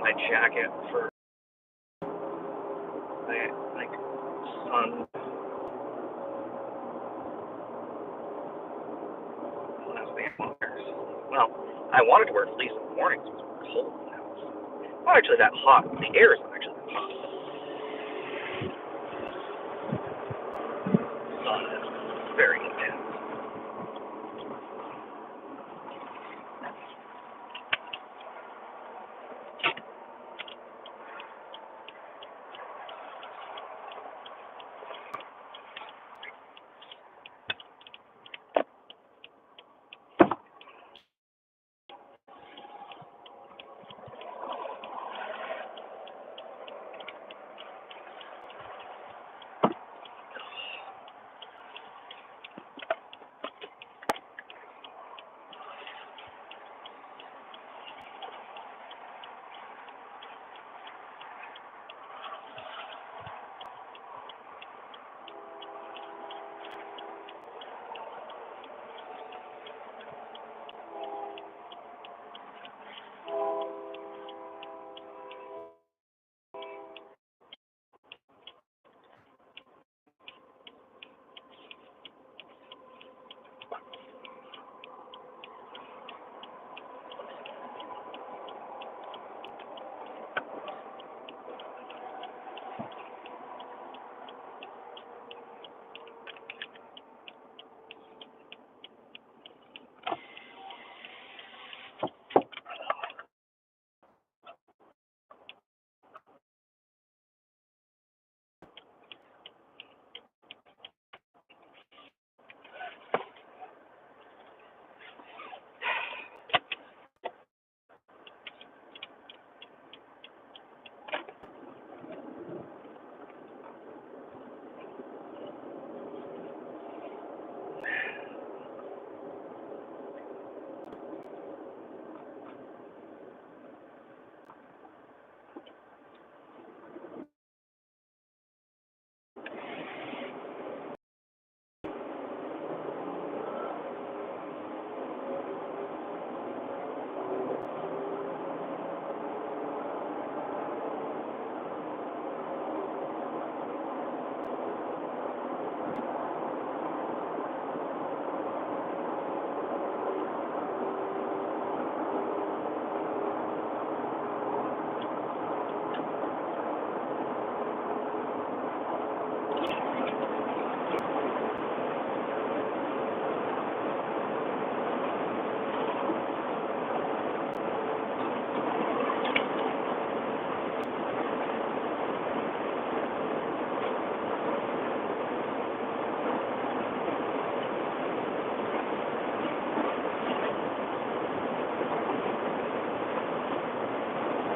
[SPEAKER 1] my jacket for like sun. Well, I wanted to wear fleece in the mornings. It was cold now. It's not actually that hot. The air is not actually that hot. The sun is very intense.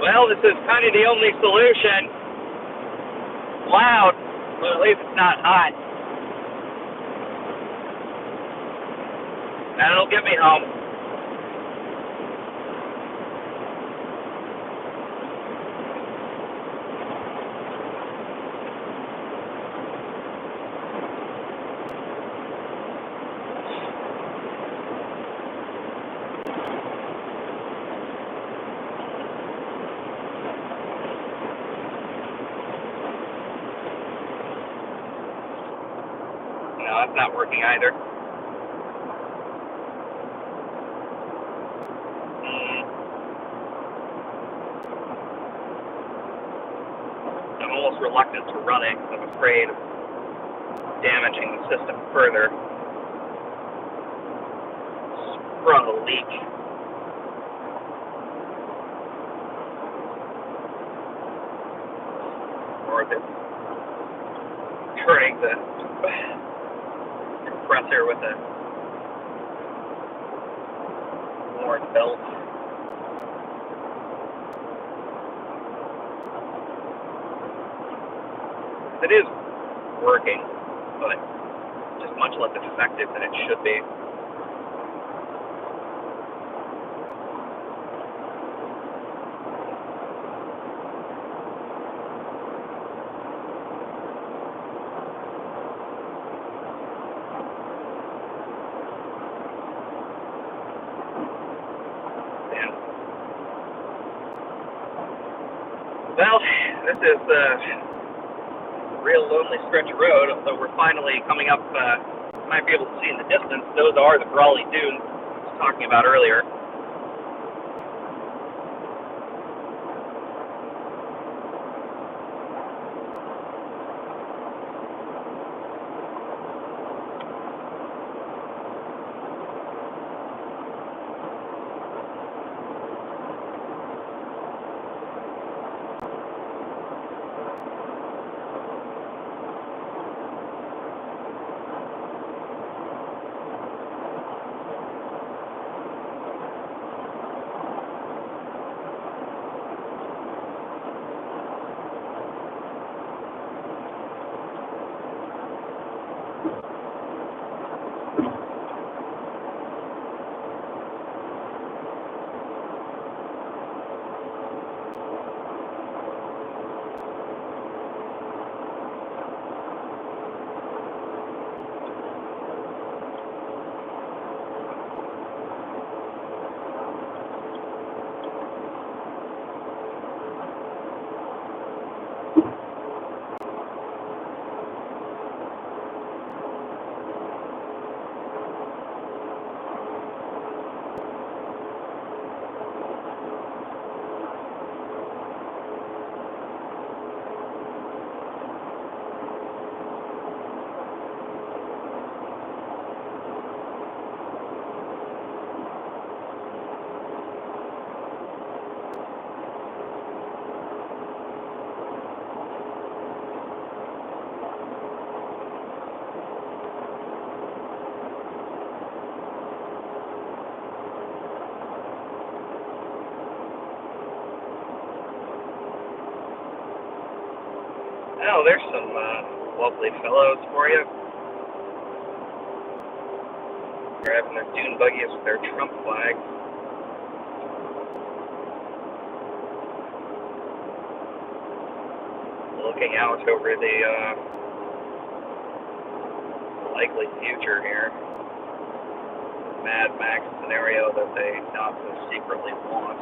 [SPEAKER 1] Well, this is kind of the only solution. Loud, but at least it's not hot. And it'll get me home. No, that's not working either. I'm almost reluctant to run it because I'm afraid of damaging the system further. Sprung a leak. Or if it's turning the compressor with a worn belt. It is working, but just much less effective than it should be. Well, this is a real lonely stretch of road, although we're finally coming up, you might be able to see in the distance, those are the Brawley Dunes I was talking about earlier. Oh, there's some lovely fellows for you. Grabbing their dune buggies with their Trump flags. Looking out over the likely future here. Mad Max scenario that they not so secretly want.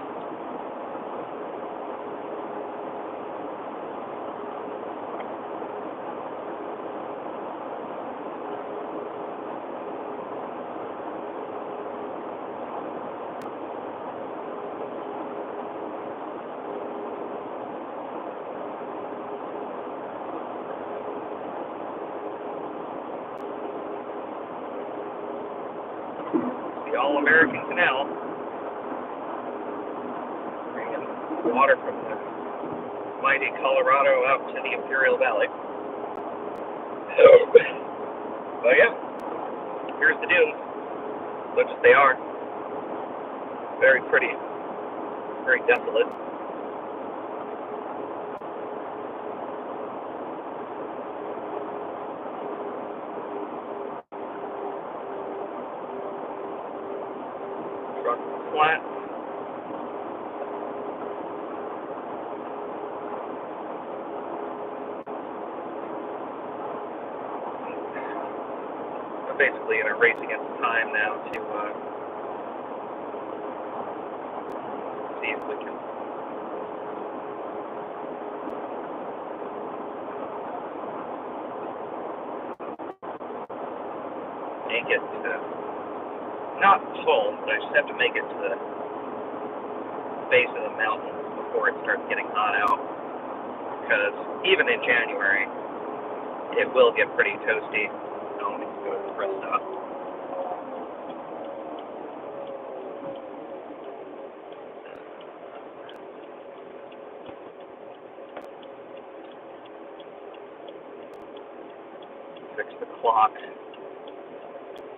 [SPEAKER 1] The All-American Canal, bringing water from the mighty Colorado out to the Imperial Valley. But yeah, here's the dunes, such as they are. Very pretty, very desolate. Flat. We're basically in a race against time now to see if we can make it not full, but I just have to make it to the base of the mountain before it starts getting hot out, because even in January it will get pretty toasty. I'll need to go to the rest stop. Fix the clock.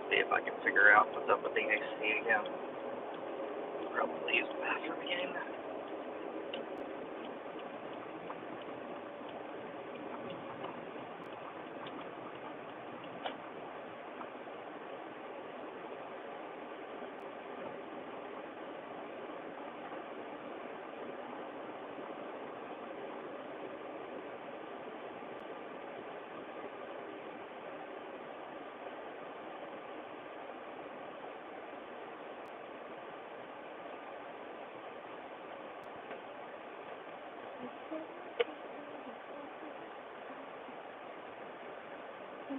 [SPEAKER 1] See if I can figure out what's up with the AC again. Probably use the bathroom again. All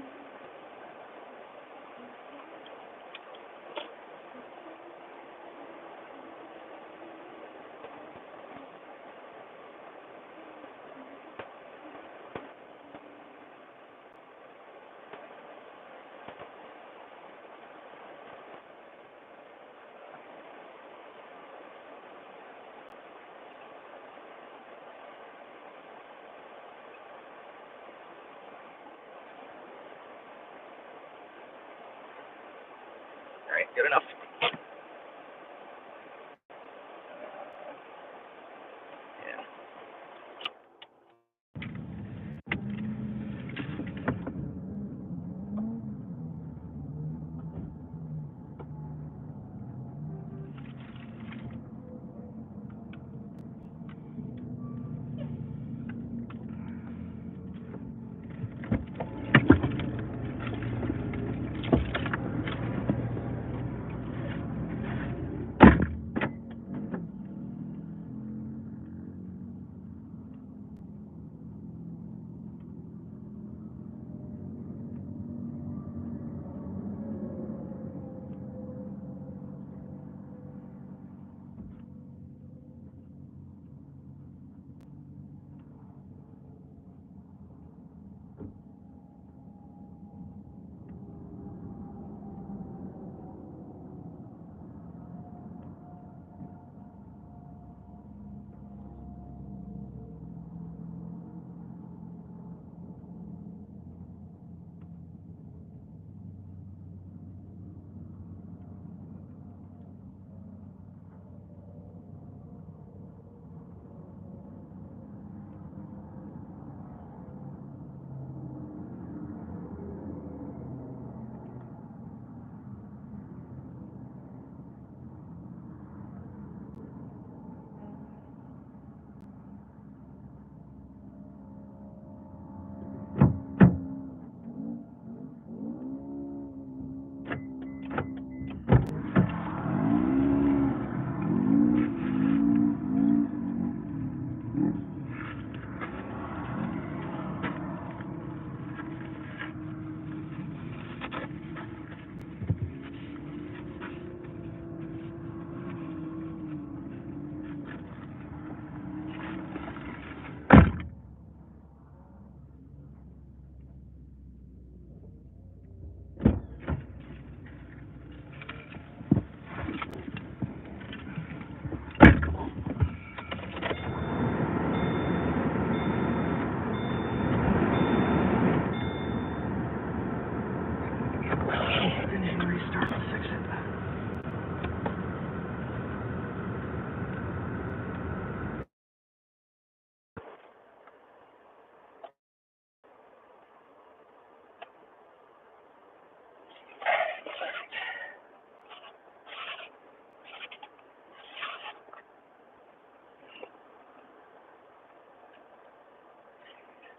[SPEAKER 1] right, good enough. Yeah.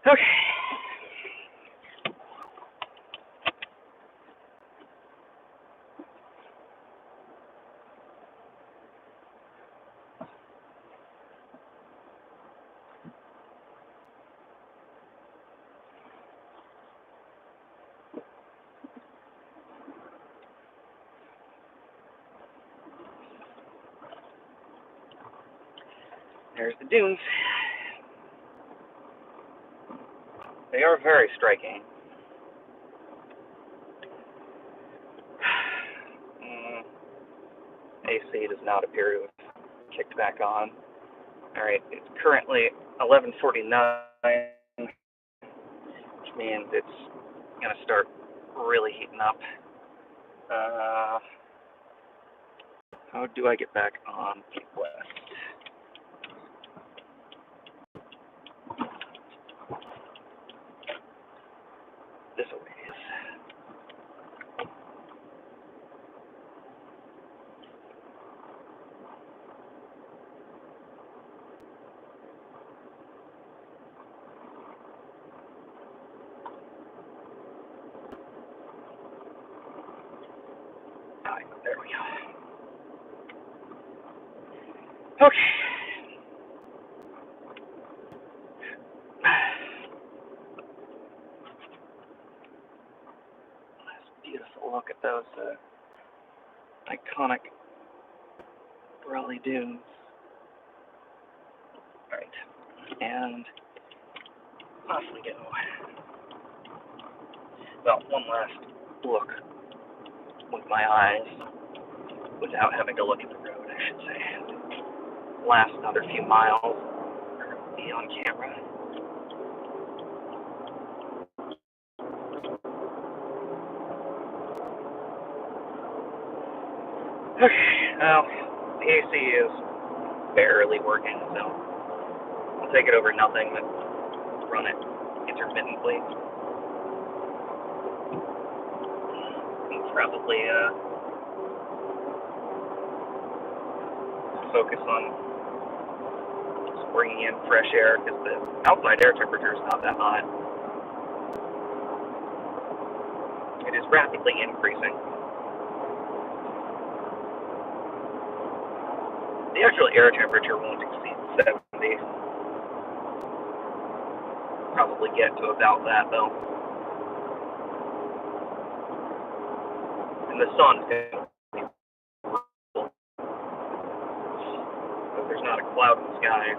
[SPEAKER 1] Okay. There's the dunes. They are very striking. AC does not appear to have kicked back on. All right, it's currently 11:49, which means it's going to start really heating up. How do I get back on West? This way it is. All right, there we go. Okay. Beautiful look at those iconic Raleigh dunes. Alright, and off we go. Well, one last look with my eyes, without having to look at the road, I should say. Last another few miles, be on camera. Okay, well, the AC is barely working, so I'll take it over nothing, but run it intermittently. And probably focus on just bringing in fresh air, because the outside air temperature is not that hot. It is rapidly increasing. The actual air temperature won't exceed 70. Probably get to about that, though. And the sun's going to be brutal, but there's not a cloud in the sky.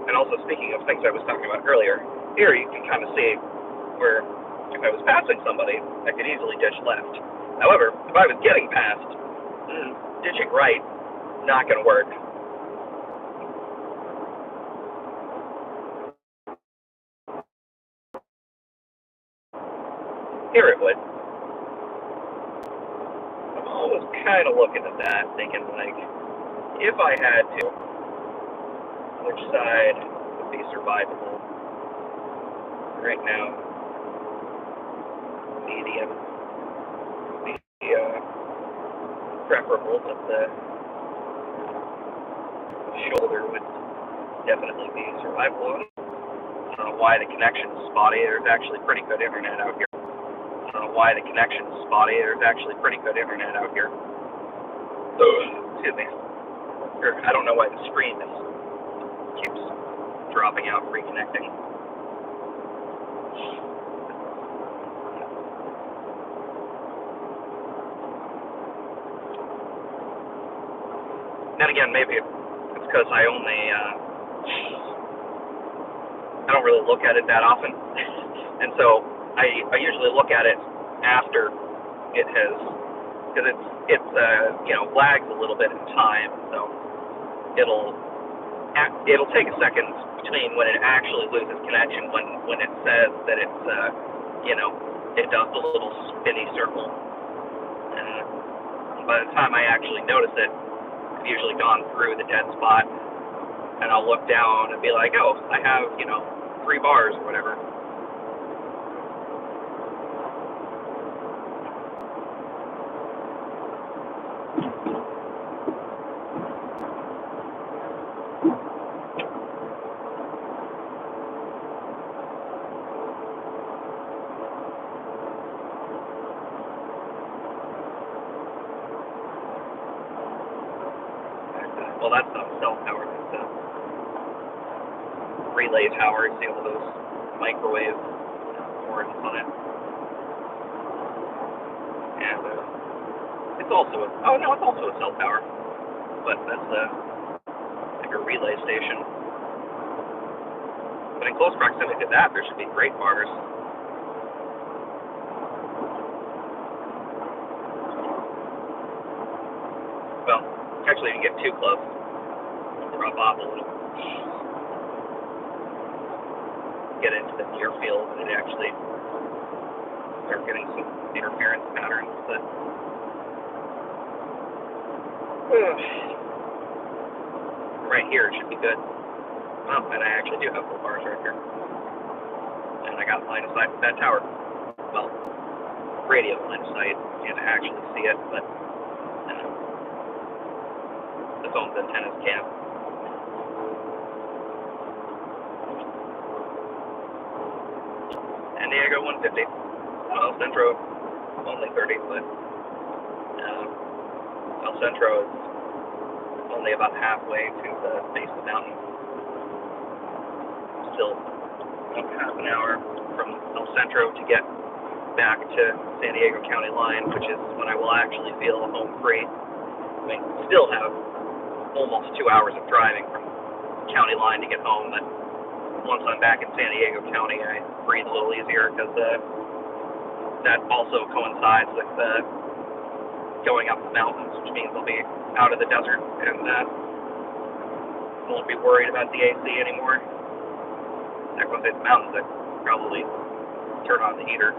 [SPEAKER 1] And also, speaking of things I was talking about earlier, here you can kind of see where if I was passing somebody, I could easily ditch left. However, if I was getting past, ditching right, not going to work. Here it would. I'm always kind of looking at that, thinking, like, if I had to, which side would be survivable? Right now, medium would be preferable, but the shoulder would definitely be survivable. I don't know why the connection is spotty. There's actually pretty good internet out here. I don't know why the connection is spotty. There's actually pretty good internet out here. Excuse me. I don't know why the screen keeps dropping out and reconnecting. Then again, maybe it's because I don't really look at it that often, and so I usually look at it after it has, because it's lags a little bit in time, so it'll take a second between when it actually loses connection, when it says that it's it does the little spinny circle, and by the time I actually notice it, I've usually gone through the dead spot, and I'll look down and be like, oh, I have 3 bars or whatever. Well, that's not a cell tower, that's a relay tower. You see all those microwave boards on it. And it's also it's also a cell tower, but that's like a relay station. But in close proximity to that, there should be great bars. Well, actually, if you get too close, it'll drop off a little. Get into the near field and actually start getting some interference patterns. But right here it should be good. Oh, and I actually do have 4 bars right here. And I got line of sight with that tower. Well, radio line of sight. You can't actually see it, but the phone's antennas can. San Diego 150. El Centro only 30, but El Centro is only about halfway to the base of the mountain. Still half an hour from El Centro to get back to San Diego County line, which is when I will actually feel home free. I mean, still have almost 2 hours of driving from county line to get home, but once I'm back in San Diego County, I breathe a little easier because that also coincides with going up the mountains, which means I'll be out of the desert and won't be worried about the AC anymore. Heck, once I hit the mountains, I'd probably turn on the heater.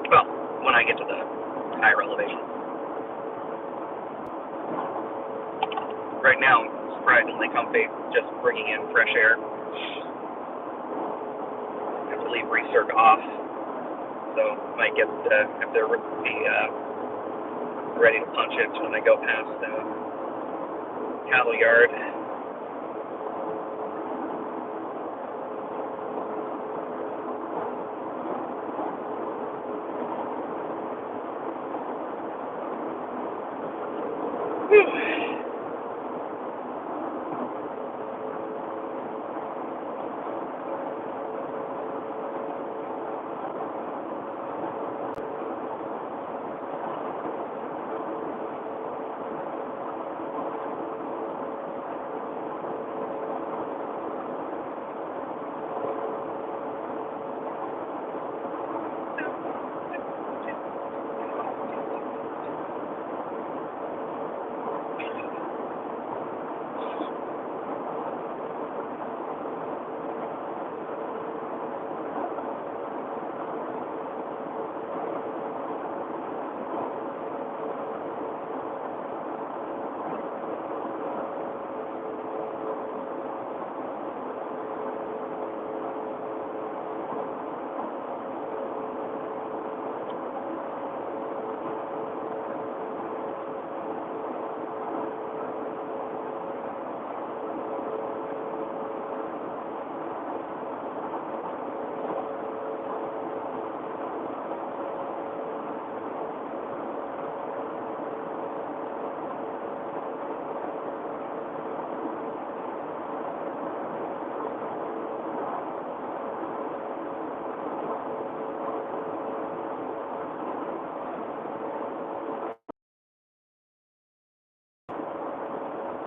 [SPEAKER 1] Well, when I get to the higher elevation. Right now, I'm surprisingly comfy, just bringing in fresh air. I have to leave recirc off, so might have to be ready to punch it when I go past the cattle yard.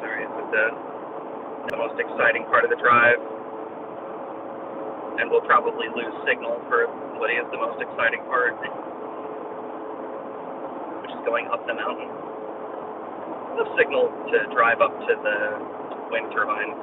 [SPEAKER 1] Sorry, this is the most exciting part of the drive, and we'll probably lose signal for what is the most exciting part, which is going up the mountain. The signal to drive up to the wind turbine.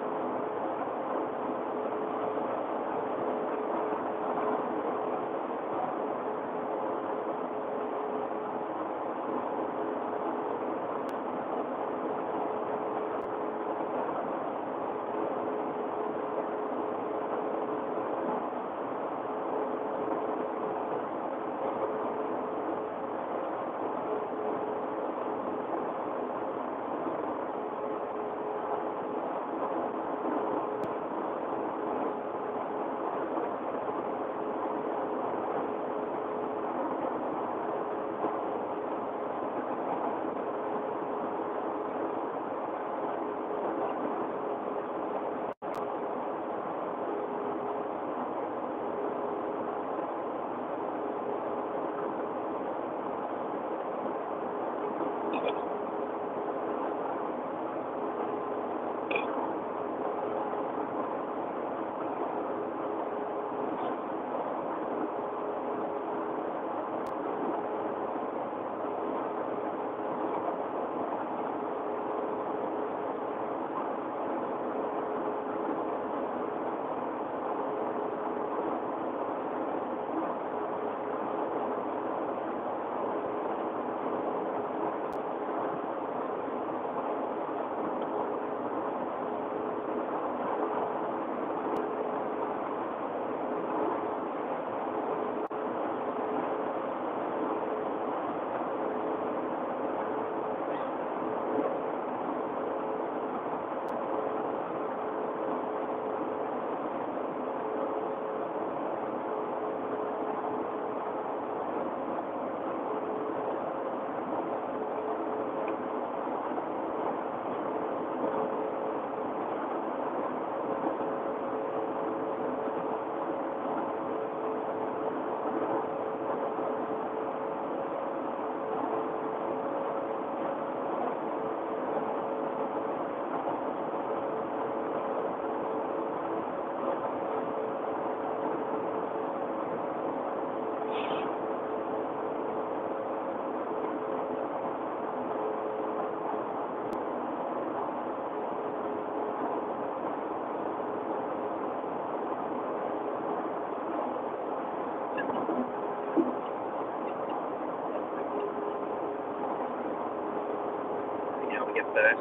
[SPEAKER 1] get the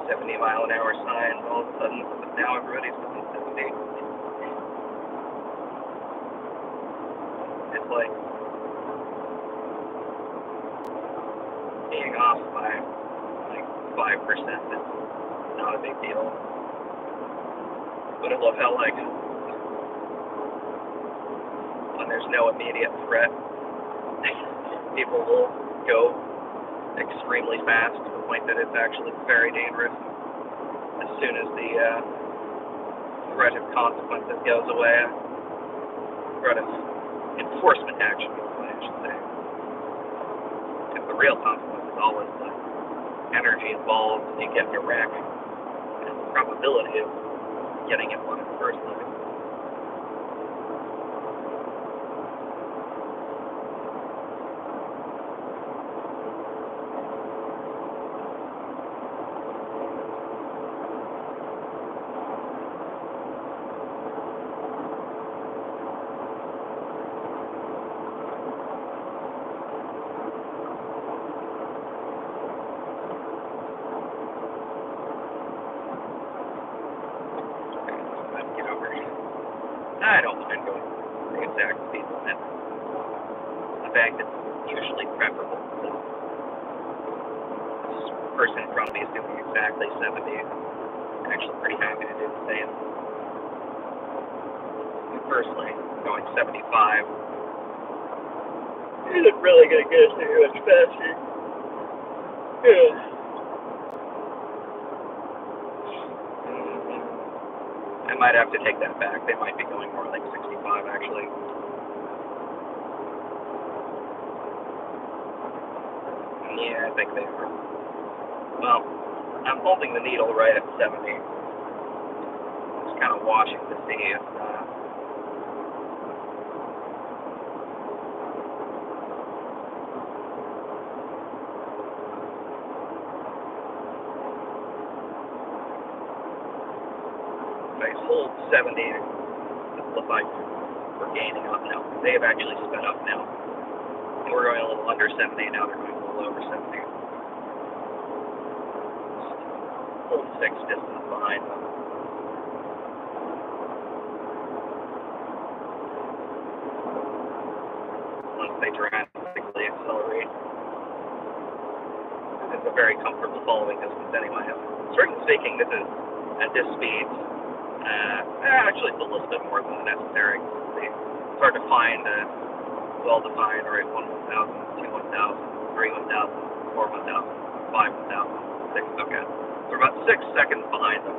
[SPEAKER 1] 70-mile-an-hour signs all of a sudden, but now everybody's going 70. It's like being off by like 5% is not a big deal. But I love how, like, when there's no immediate threat, people will go extremely fast to the point that it's actually very dangerous. As soon as the threat of consequences goes away, threat of enforcement action goes away, I should say. Because the real consequence is always the energy involved in getting a wreck and the probability of getting in one in the first place. I don't mind going the exact speed limit. In fact, it's usually preferable. This person in front of me is doing exactly 70. I'm actually pretty happy to do the same. Personally, going 75 isn't really going to get us too much faster. I might have to take that back. They might be going more like 65, actually. Yeah, I think they are. Well, I'm holding the needle right at 70. Just kind of watching to see if I hold 70, it looks like we're gaining up now. They have actually sped up now. We're going a little under 70, now they're going a little over 70. Hold 6 distance behind them. Once they drastically accelerate. It's a very comfortable following distance anyway. Strictly speaking, this is at this speed. Actually, it's a little bit more than necessary. It's hard to find a well-defined, right, 1 1,000, 2 1,000, 3 1,000, 4 1,000, 5 1,000, 6, okay. So we're about 6 seconds behind them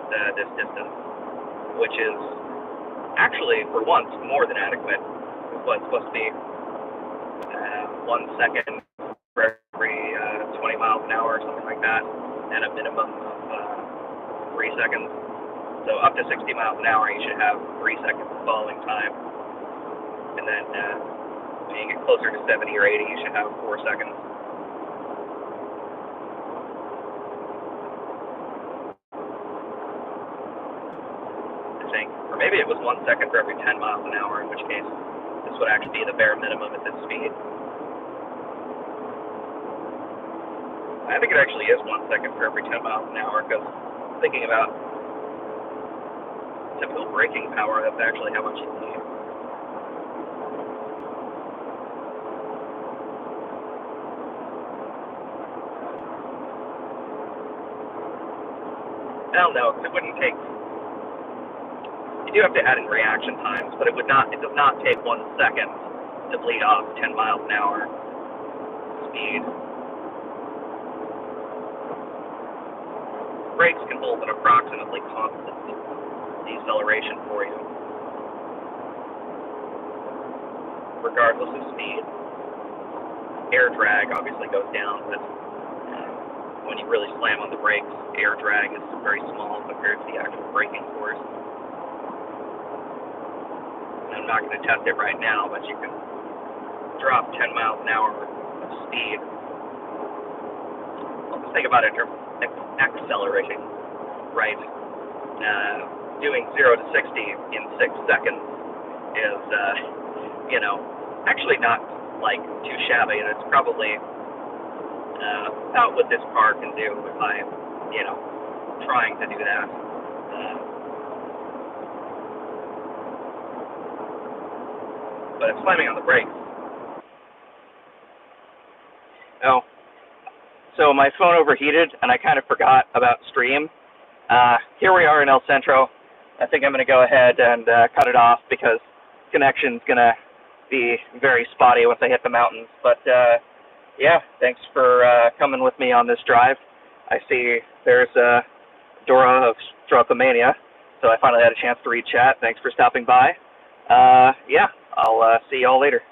[SPEAKER 1] with this distance, which is actually, for once, more than adequate with what's supposed to be 1 second for every 20 miles an hour or something like that, and a minimum of 3 seconds. So up to 60 miles an hour, you should have 3 seconds of following time. And then when you get closer to 70 or 80, you should have 4 seconds. I think. Or maybe it was 1 second for every 10 miles an hour, in which case this would actually be the bare minimum at this speed. I think it actually is 1 second for every 10 miles an hour, because thinking about typical braking power, that's actually how much you need. I don't know, because it wouldn't take, you do have to add in reaction times, but it does not take 1 second to bleed off 10 miles an hour speed. Brakes can hold an approximately constant deceleration for you, regardless of speed. Air drag obviously goes down, but when you really slam on the brakes, air drag is very small compared to the actual braking force. And I'm not going to test it right now, but you can drop 10 miles an hour of speed. Let's think about it in terms of accelerating, right? Doing 0 to 60 in 6 seconds is, actually not like too shabby, and it's probably about what this car can do if I, trying to do that. But I'm slamming on the brakes. Oh, so my phone overheated, and I kind of forgot about Stream. Here we are in El Centro. I think I'm going to go ahead and cut it off because connection's going to be very spotty once I hit the mountains. But yeah, thanks for coming with me on this drive. I see there's Dora of Strothomania, so I finally had a chance to read chat. Thanks for stopping by. Yeah, I'll see y'all later.